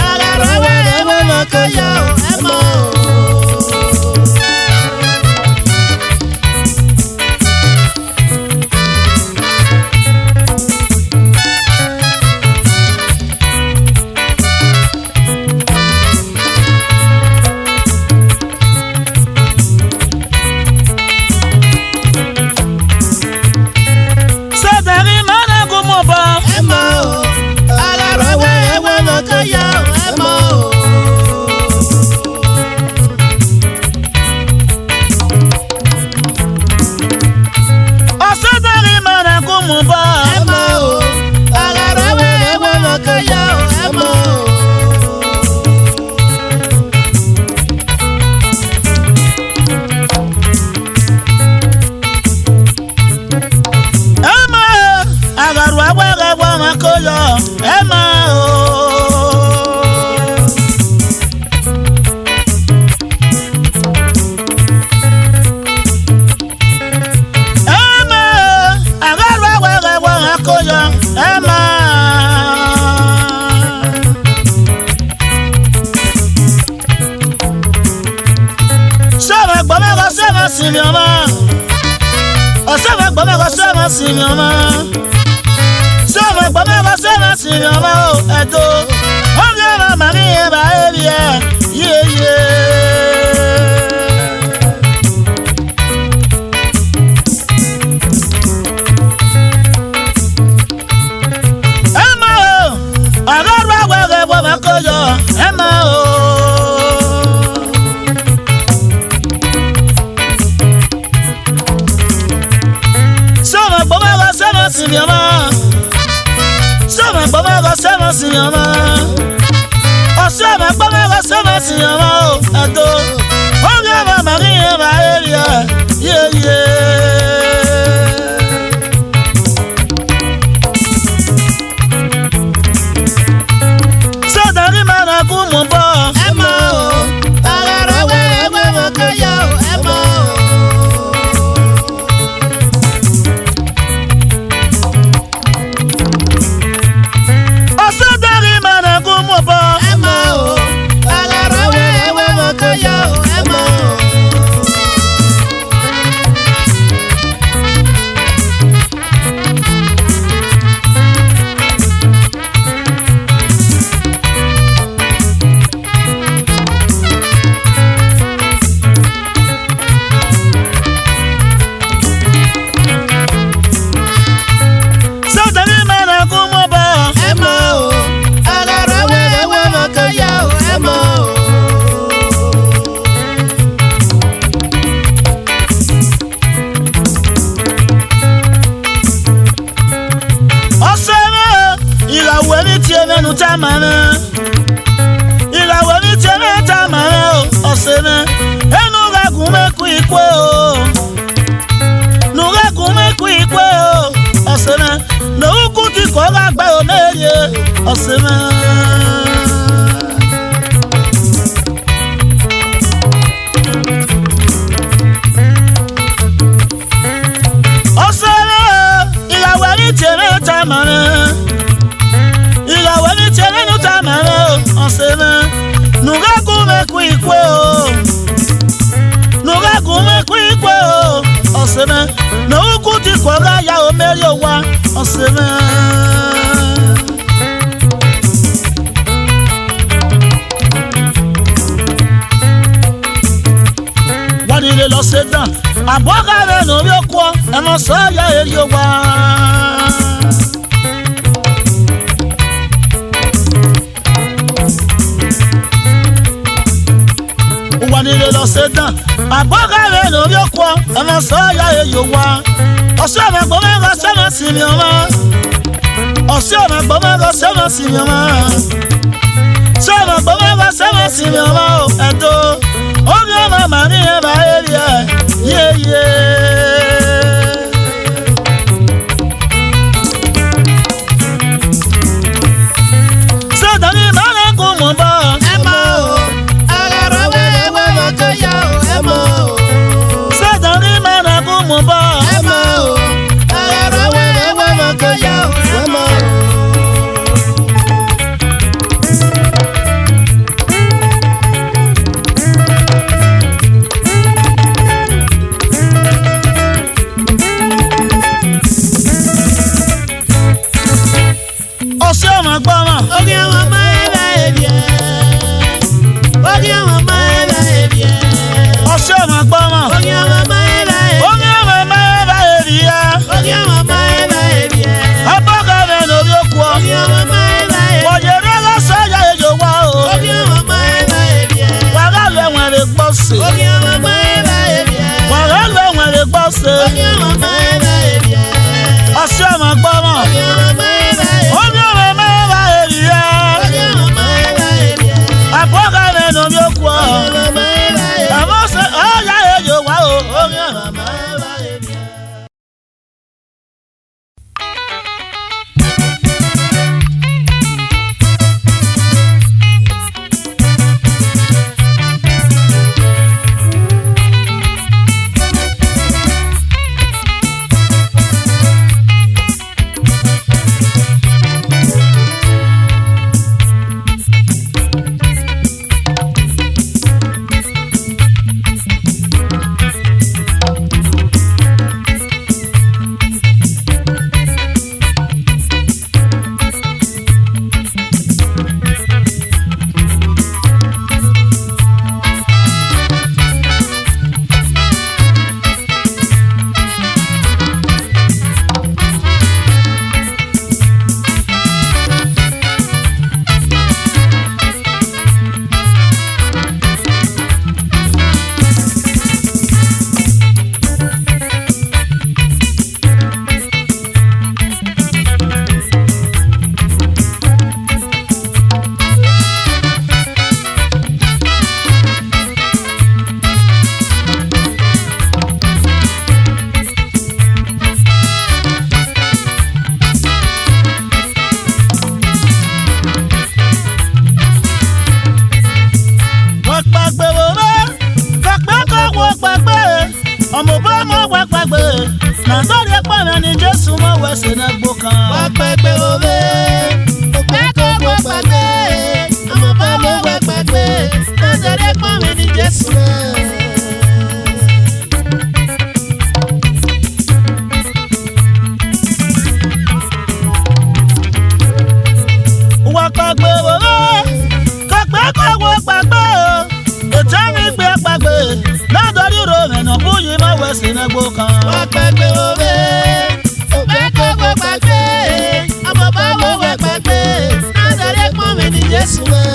[SPEAKER 2] àràrọ̀ wẹ́rẹ́ wọ́n mọ̀ kó yọ ẹ mọ̀ o.
[SPEAKER 1] tamane ìràwọ̀ ní tẹ̀lé tamane ọ̀sẹ̀ náà ẹnu rẹ̀gùn mẹ́kù ìpè o nù rẹ̀gùn mẹ́kù ìpè o ọ̀sẹ̀ náà lòókù ti kọ́ lágbẹ́ òmèrè ọ̀sẹ̀ náà. ìràwọ̀ ní tẹ̀lé ní tamane ọ̀sẹ̀ náà nùrẹ́gùn mẹ́kù ìpè o nùrẹ́gùn mẹ́kù ìpè o ọ̀sẹ̀ náà lòókù ti kọ́ láyà òmèrè wa ọ̀sẹ̀ náà. wọ́n nílé lọ sí dán àbọ̀gá rẹ̀ lórí ọkọ̀ ẹ̀mọ́ sọ́yà èrè wa. wọ́n nílé lọ sí dán àbọ̀gá rẹ̀ lórí ọkọ̀ ẹ̀mọ́ sọ́yà èrè wa. ọ̀sẹ̀ ọ̀nà gbọ́mẹ́rọ sẹ́mọ̀ sí mi ọmọ ọ̀sẹ̀ ọ̀nà gbọ́mẹ́rọ sẹ́mọ̀ sí mi ọmọ sẹ́mọ̀ gbọ́mẹ́rọ sẹ́mọ̀ sí mi ọmọ ẹ̀dọ́ orí ọmọ màmí ẹ̀ bá èrè ẹ̀ yéyé. sẹ́dọ̀ní mọ́lẹ́kùn mọ̀ bọ́
[SPEAKER 2] ẹ mọ̀ o àràrà wẹ́wẹ́ wọ́n tó yá o ẹ mọ̀ o.
[SPEAKER 1] sẹ́dọ̀ní mọ́lẹ́kùn mọ̀ bọ́
[SPEAKER 2] ẹ mọ̀ o àràrà wẹ́wẹ́ wọ́n tó yá o ẹ mọ̀ o.
[SPEAKER 1] ọ̀sẹ̀ ọmọ gbọ́mọ̀
[SPEAKER 2] Ogi àwọn ọmọ ẹ bá ebi ẹ. Ogi àwọn ọmọ ẹ bá ebi ẹ.
[SPEAKER 1] ọ̀sẹ̀ ọmọ gbọ́mọ̀
[SPEAKER 2] Ogi àwọn ọmọ ẹ bá ebi ẹ.
[SPEAKER 1] omi ọmọ ẹ̀mẹ́ ẹ̀ rí ya
[SPEAKER 2] Ogi àwọn ọmọ ẹ bá ebi ẹ.
[SPEAKER 1] abọ́gà rẹ̀ lórí ọkọ̀
[SPEAKER 2] Ogi àwọn ọmọ ẹ bá ebi ẹ.
[SPEAKER 1] wọ̀nyẹ̀rẹ̀ lọ́sọ̀ọ́yà èjò wa o
[SPEAKER 2] Ogi àwọn ọmọ ẹ bá ebi ẹ.
[SPEAKER 1] wàrà lẹ́wọ̀n rẹ̀ gbọ́ sí
[SPEAKER 2] Ogi àwọn ọmọ ẹ bá ebi ẹ.
[SPEAKER 1] wàrà lẹ́wọ̀n rẹ̀ gbọ́ sí
[SPEAKER 2] Ogi àwọn ọmọ ẹ bá ebi ẹ.
[SPEAKER 1] ọ̀sẹ̀ ọmọ gbọ́mọ̀
[SPEAKER 2] Ogi àwọn ọmọ ẹ bá ebi ẹ.
[SPEAKER 1] omi ọmọ ẹ̀mẹ́ ẹ̀ rí ya
[SPEAKER 2] Ogi àwọn ọmọ ẹ bá ebi ẹ.
[SPEAKER 1] abọ́gà rẹ̀ lórí ọkọ̀
[SPEAKER 2] Ogi àwọn ọmọ ẹ bá ebi ẹ.
[SPEAKER 1] àmọ́ ọ̀yà èjò wa o omi ọmọ
[SPEAKER 2] Ọmọ ẹ bá ebi ẹ.
[SPEAKER 1] ọmọ bá mọ wá pàgbé nàtọ́rí pàmò ní jésù mọ̀ wẹ̀sẹ̀ náà gbó kan.
[SPEAKER 2] Wá pẹ́pẹ́ òwe, òpẹ́ kò gbọ́ pàgbé. Ọmọ bá mọ̀ wá pàgbé, nàtọ́rí pàmò ní Jésù náà.
[SPEAKER 1] wá pàgbé òwe kọ̀pẹ́ kò wọ́ pàgbé ètò mi gbé pàgbé nàtọ́rí ròmìnà bóyá mọ̀ wẹ̀sẹ̀ náà gbó kan.
[SPEAKER 2] Wá pẹ́pẹ́ òwe, òpẹ́ kò gbọ́ pàgbé. Ọmọ bá mọ̀ wá pàgbé, nàtọ́rí pàmò ní Jésù náà.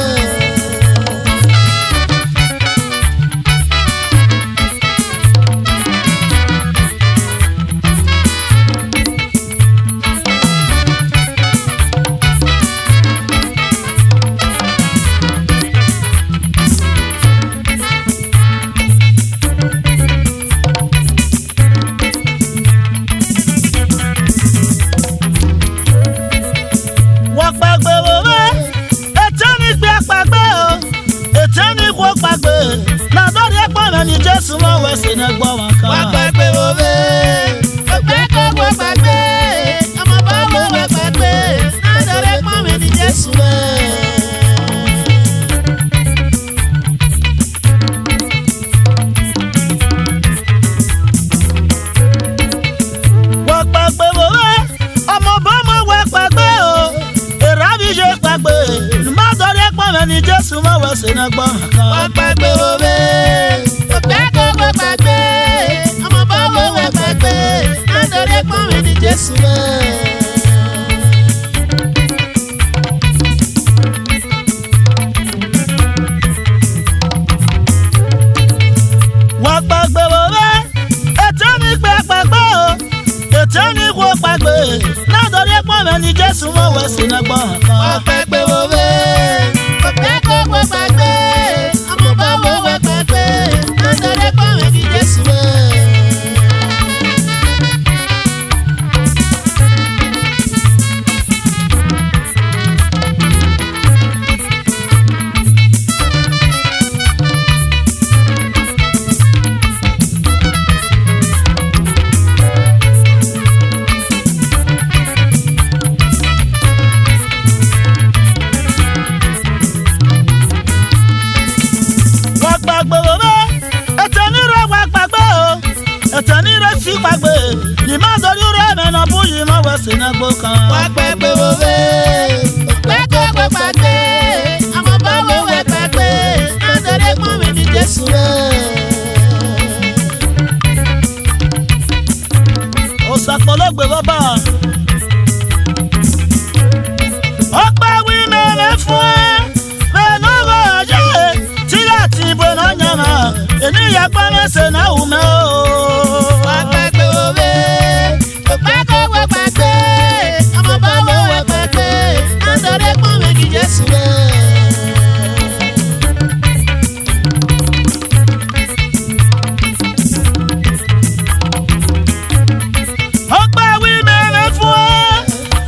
[SPEAKER 1] mọ́ wẹ̀ sí ní gbọ́ wọn kan.
[SPEAKER 2] Wá gbàgbé wo bẹ́ẹ̀. Ọ̀pẹ́ kò wọ́n gbàgbé. Ọmọ bá wọ́n wọ́n gbàgbé. Adọ̀rẹ́ pọ́n mi ní Jésù bẹ́ẹ̀.
[SPEAKER 1] Wọ́n gbàgbé wo bẹ́ẹ̀. Ọmọ bá mọ́ wẹ̀ gbàgbé o. Èrà bí ṣe gbàgbé. Adọ̀rẹ́ pọ́n mi ní Jésù mọ́ wẹ̀ sí ní gbọ́ wọn kan.
[SPEAKER 2] Wá gbàgbé wo bẹ́ẹ̀. Ọ̀pẹ́ kò wọ́n gbàgbé. Ọmọ bá wọ́n wọ́n gbàgbé. Adọ̀rẹ́ pọ́n mi ní Jésù bẹ́ẹ̀.
[SPEAKER 1] Wọ́n gbàgbé wo bẹ́ẹ̀. Ètò ní gbẹ gbàgbé o. Ètò ní wo gbàgbé. Adọ̀rẹ́ pọ́n mi ní Jésù mọ́ wẹ̀ sí ní gbọ́ wọn kan.
[SPEAKER 2] Wá gbàgbé wo bẹ́ẹ̀. Ọ̀pẹ́ kò wọ́n gbàgbé. Ọmọ bá wọ́n wọ́n gbàgbé. Adọ̀rẹ́ pọ́n mi ní Jésù bẹ́ẹ̀.
[SPEAKER 1] Wọ́n gbàgbé wo bẹ́ẹ̀. Ètò ní rẹ̀ wọ́n gbàgbé o. Ètò ní rẹ̀ fi gbàgbé. Ìmọ̀ àdórí rẹ̀ mẹ́nà búyì mọ́ wẹ̀ sí ní gbọ́ kan.
[SPEAKER 2] Wá gbàgbé wo bẹ́ẹ̀. Ọ̀pẹ́ kò wọ́n gbàgbé. Ọmọ bá wọ́n wọ́n gbàgbé. Adọ̀rẹ́ pọ́n mi ní Jésù bẹ́ẹ̀.
[SPEAKER 1] Òsàpọ̀lọ́gbè bàbá. Ọgbà wí mẹ́rẹ̀ fún ẹ. Bẹ́ẹ̀ni ọ̀rọ̀ ọ̀jẹ̀ tí láti ìbò náà yànnà. Ènìyàn pẹ́rẹ́sẹ̀ náà wù mẹ́ o.
[SPEAKER 2] Wá gbàgbé wo bẹ́ẹ̀. Ọ̀pẹ́ kò wọ́n gbàgbé. Ọmọ bá wọ́n wọ́n gbàgbé. Adọ̀rẹ́ pọ́n mi ní Jésù bẹ́ẹ̀.
[SPEAKER 1] Ọgbà wí mẹ́rẹ̀ fún ẹ.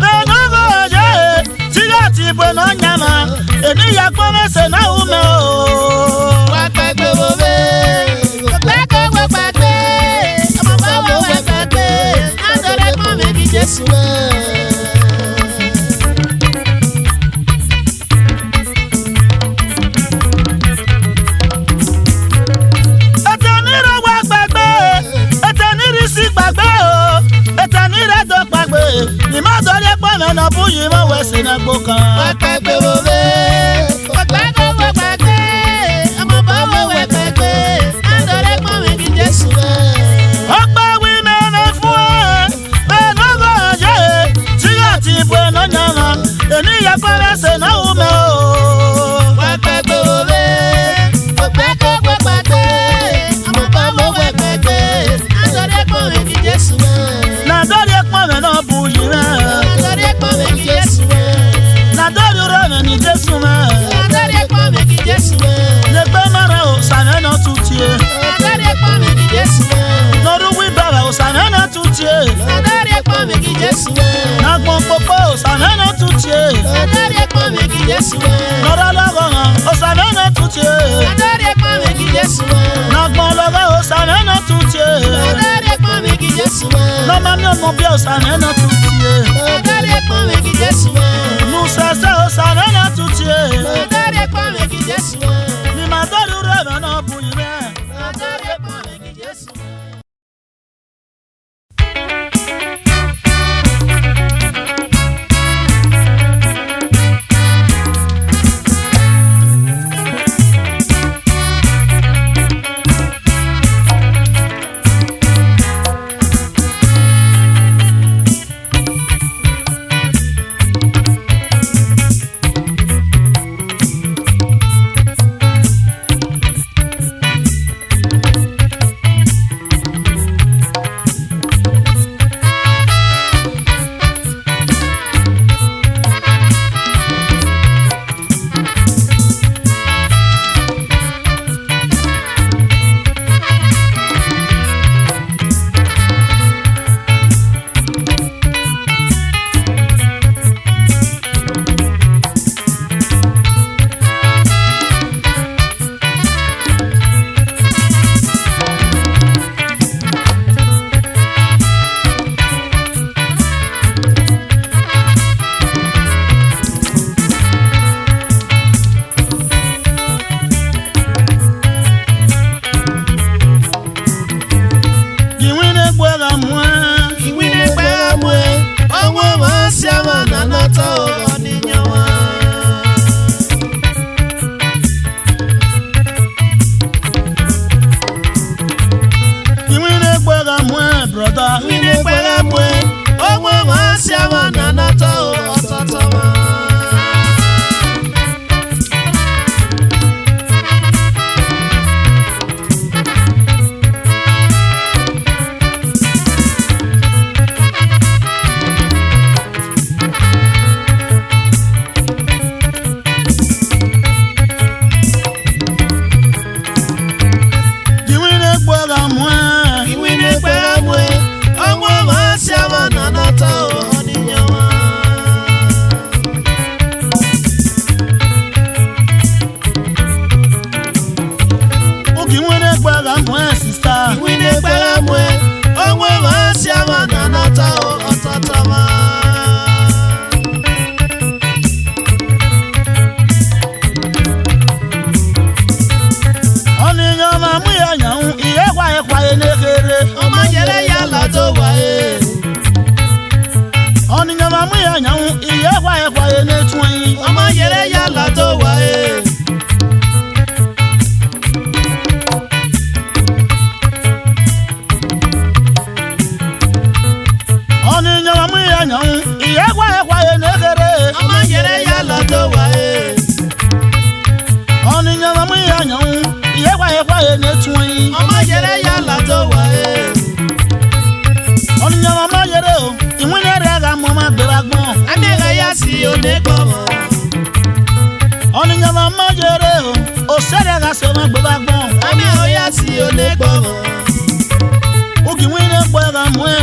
[SPEAKER 1] Bẹ́ẹ̀ni ọ̀rọ̀ ọ̀jẹ̀ tí láti ìbò náà yànnà. Ènìyàn pẹ́rẹ́sẹ̀ náà wù mẹ́ o.
[SPEAKER 2] Wá gbàgbé wo bẹ́ẹ̀. Ọ̀pẹ́ kò wọ́n gbàgbé. Ọmọ bá wọ́n wọ́n gbàgbé. Adọ̀rẹ́ pọ́n mi ní Jésù bẹ́ẹ̀.
[SPEAKER 1] Ètò ní rẹ̀ wá gbàgbé. Ètò ní rí sí gbàgbé o. Ètò ní rẹ̀ tó gbàgbé. Ìmọ̀ àdórí pọ́n mẹ́nà búyì mọ́ wẹ̀ sí ní gbọ́ kan.
[SPEAKER 2] Wá gbàgbé wo bẹ́ẹ̀. Ọ̀pẹ́ kò wọ́n gbàgbé. Ọmọ bá wọ́n wọ́n gbàgbé. Adọ̀rẹ́ pọ́n mi ní Jésù bẹ́ẹ̀.
[SPEAKER 1] Ọgbà wí mẹ́rẹ̀ fún ẹ. Bẹ́ẹ̀ni ọ̀rọ̀ ọ̀jẹ̀ tí láti ìbò náà yànnà. Ènìyàn pẹ́rẹ́sẹ̀ náà wù mẹ́ o.
[SPEAKER 2] Wá gbàgbé wo bẹ́ẹ̀. Ọ̀pẹ́ kò wọ́n gbàgbé. Ọmọ bá wọ́n wọ́n gbàgbé. Adọ̀rẹ́ pọ́n mi ní Jésù bẹ́ẹ̀.
[SPEAKER 1] Nàdọ́rí pọ́n mẹ́nà búyì mẹ́.
[SPEAKER 2] Adọ̀rẹ́ pọ́n mi ní Jésù bẹ́ẹ̀.
[SPEAKER 1] Nàdọ́rí rẹ̀ mẹ́ ní Jésù mẹ́.
[SPEAKER 2] Adọ̀rẹ́ pọ́n mi ní Jésù bẹ́ẹ̀.
[SPEAKER 1] Lẹ́gbẹ́ mẹ́rẹ̀ o sàmẹ́nà tuntun.
[SPEAKER 2] Adọ̀rẹ́ pọ́n mi ní Jésù bẹ́ẹ̀.
[SPEAKER 1] Lọ́dún wí bẹ̀rẹ̀ o sàmẹ́nà tuntun.
[SPEAKER 2] Adọ̀rẹ́ pọ́n mi ní Jésù bẹ́ẹ̀.
[SPEAKER 1] Nàgbọ̀n pópó o sàmẹ́nà tuntun.
[SPEAKER 2] Adọ̀rẹ́ pọ́n mi ní Jésù bẹ́ẹ̀.
[SPEAKER 1] Lọ́dọ̀ lọ́gọ̀ràn o sàmẹ́nà tuntun.
[SPEAKER 2] Adọ̀rẹ́ pọ́n mi ní Jésù bẹ́ẹ̀.
[SPEAKER 1] Nàgbọ̀n lọ́gọ̀ o sàmẹ́nà tuntun.
[SPEAKER 2] Adọ̀rẹ́ pọ́n mi ní Jésù bẹ́ẹ̀.
[SPEAKER 1] Lọ́mọ mi ò mọ bí o sàmẹ́nà tuntun.
[SPEAKER 2] Adọ̀rẹ́ pọ́n mi ní Jésù bẹ́ẹ̀.
[SPEAKER 1] Nù sẹ́sẹ́ o sàmẹ́nà tuntun.
[SPEAKER 2] Adọ̀rẹ́ pọ́n mi ní Jésù bẹ́ẹ̀.
[SPEAKER 1] Ní màdọ́rí rẹ̀ mẹ́nà búyì mẹ́.
[SPEAKER 2] Adọ̀rẹ́ pọ́n mi ní Jésù bẹ́ẹ̀.
[SPEAKER 1] brother.
[SPEAKER 2] Wine kwere mwe, onwe wasi awa na nata ototoma.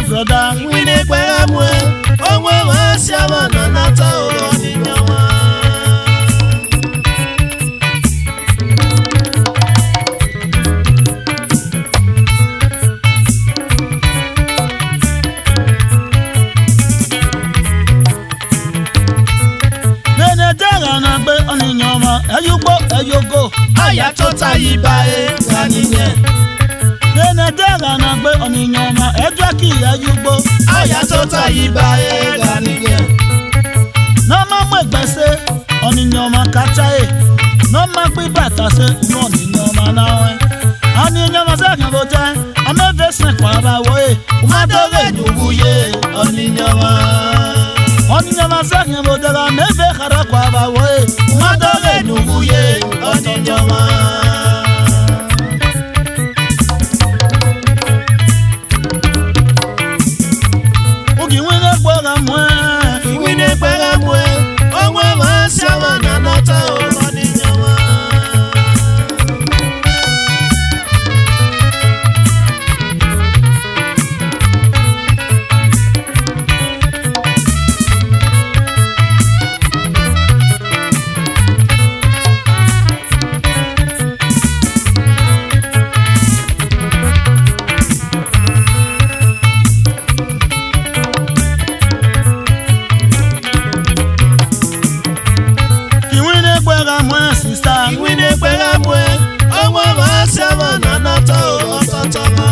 [SPEAKER 1] Brother,
[SPEAKER 2] wine kwere mwe, onwe wasi awa na nata oninyama.
[SPEAKER 1] Nene dera na gbe oninyama, eyugbo eyogo,
[SPEAKER 2] aya tota yibae ganine.
[SPEAKER 1] Nene dera na gbe oninyama, edwaki eyugbo,
[SPEAKER 2] aya tota yibae ganine.
[SPEAKER 1] No ma mwe gbese oninyama kachae, no ma gbe bata se no oninyama na we. Oninyama se kan bote, amebe se kwa ba we,
[SPEAKER 2] Umadore nubuye oninyama.
[SPEAKER 1] oninyama se kan bote, amebe khara kwa ba we,
[SPEAKER 2] Umadore nubuye oninyama. Wine kwere mwe, onwe wasi awa na nata oninyama. Wine kwere mwe, onwe wasi awa na nata ototoma.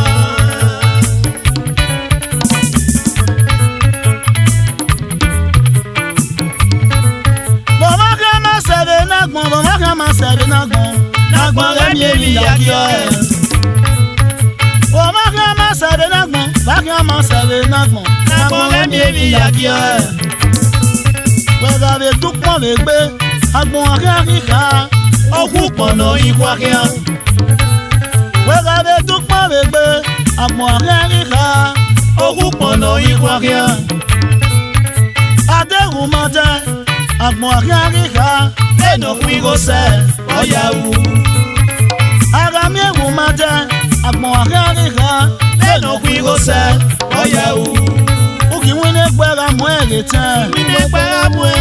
[SPEAKER 1] Boma kama sebe nagbon, boma kama sebe nagbon,
[SPEAKER 2] Nagbon remi yakio e.
[SPEAKER 1] boma kama sebe nagbon, bakama sebe nagbon,
[SPEAKER 2] Nagbon remi yakio e.
[SPEAKER 1] wega be dukmo be gbe, agbon akika,
[SPEAKER 2] Oku pono ikwakia.
[SPEAKER 1] wega be dukmo be gbe, agbon akika,
[SPEAKER 2] Oku pono ikwakia.
[SPEAKER 1] adegun mate, agbon akika,
[SPEAKER 2] Eno kwigo se oyawu.
[SPEAKER 1] agami egun mate, agbon akika,
[SPEAKER 2] Eno kwigo se oyawu.
[SPEAKER 1] uki wine gbera mo egete,
[SPEAKER 2] Wine kwere mwe,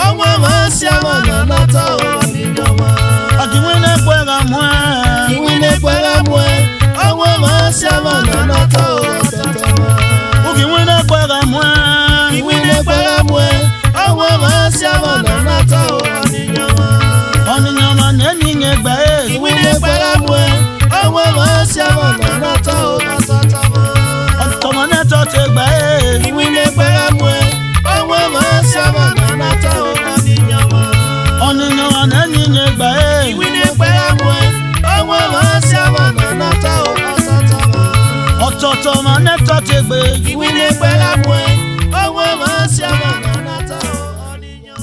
[SPEAKER 2] onwe wasi awa na nata oninyama.
[SPEAKER 1] aki wine gbera mo,
[SPEAKER 2] Wine kwere mwe, onwe wasi awa na nata ototoma.
[SPEAKER 1] uki wine gbera mo,
[SPEAKER 2] Wine kwere mwe, onwe wasi awa na nata oninyama.
[SPEAKER 1] oninyama neni ngegbe,
[SPEAKER 2] Wine kwere mwe, onwe wasi awa na nata ototoma.
[SPEAKER 1] ọtọmọ neto te gbe,
[SPEAKER 2] Wine kwere mwe, onwe wasi awa na nata oninyama.
[SPEAKER 1] oninyama neni ngegbe,
[SPEAKER 2] Wine kwere mwe, onwe wasi awa na nata ototoma.
[SPEAKER 1] Toto maneto tegbe.
[SPEAKER 2] Iwile pela mwe. Owo ma si amana nata oniyan.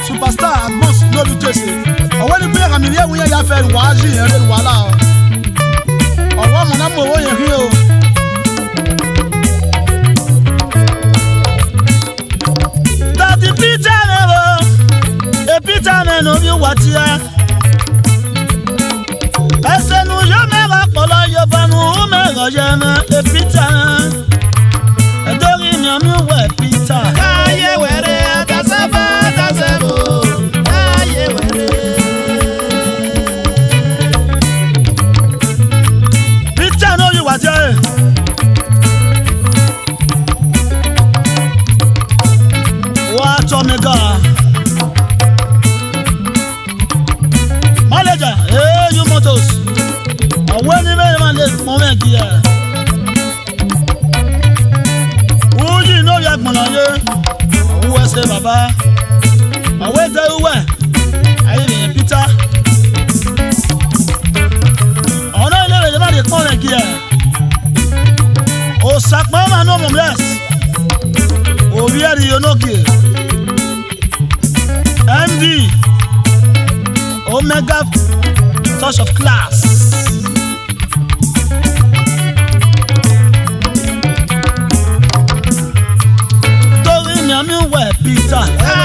[SPEAKER 1] Superstar, boss, no be just. Or when you play a million, we have fed Waji and Walla. Or one number one here. That the Peter never, a Peter never knew what you are. I said, no, you never follow your banu, Megajana, a Peter. I don't even know where Peter.
[SPEAKER 2] Aye, where that's a bad as a
[SPEAKER 1] Peter, know you what you what Omega Manager, hey, you motos. And when you make man moment here. Who you know you have who was say Baba? I wait there who were. I in Peter. Oh no, no, you not the moment here. Oh, Osakpoma no bless. Obiari Yonoki. MD. Omega touch of class. Tori Nyami we Peter.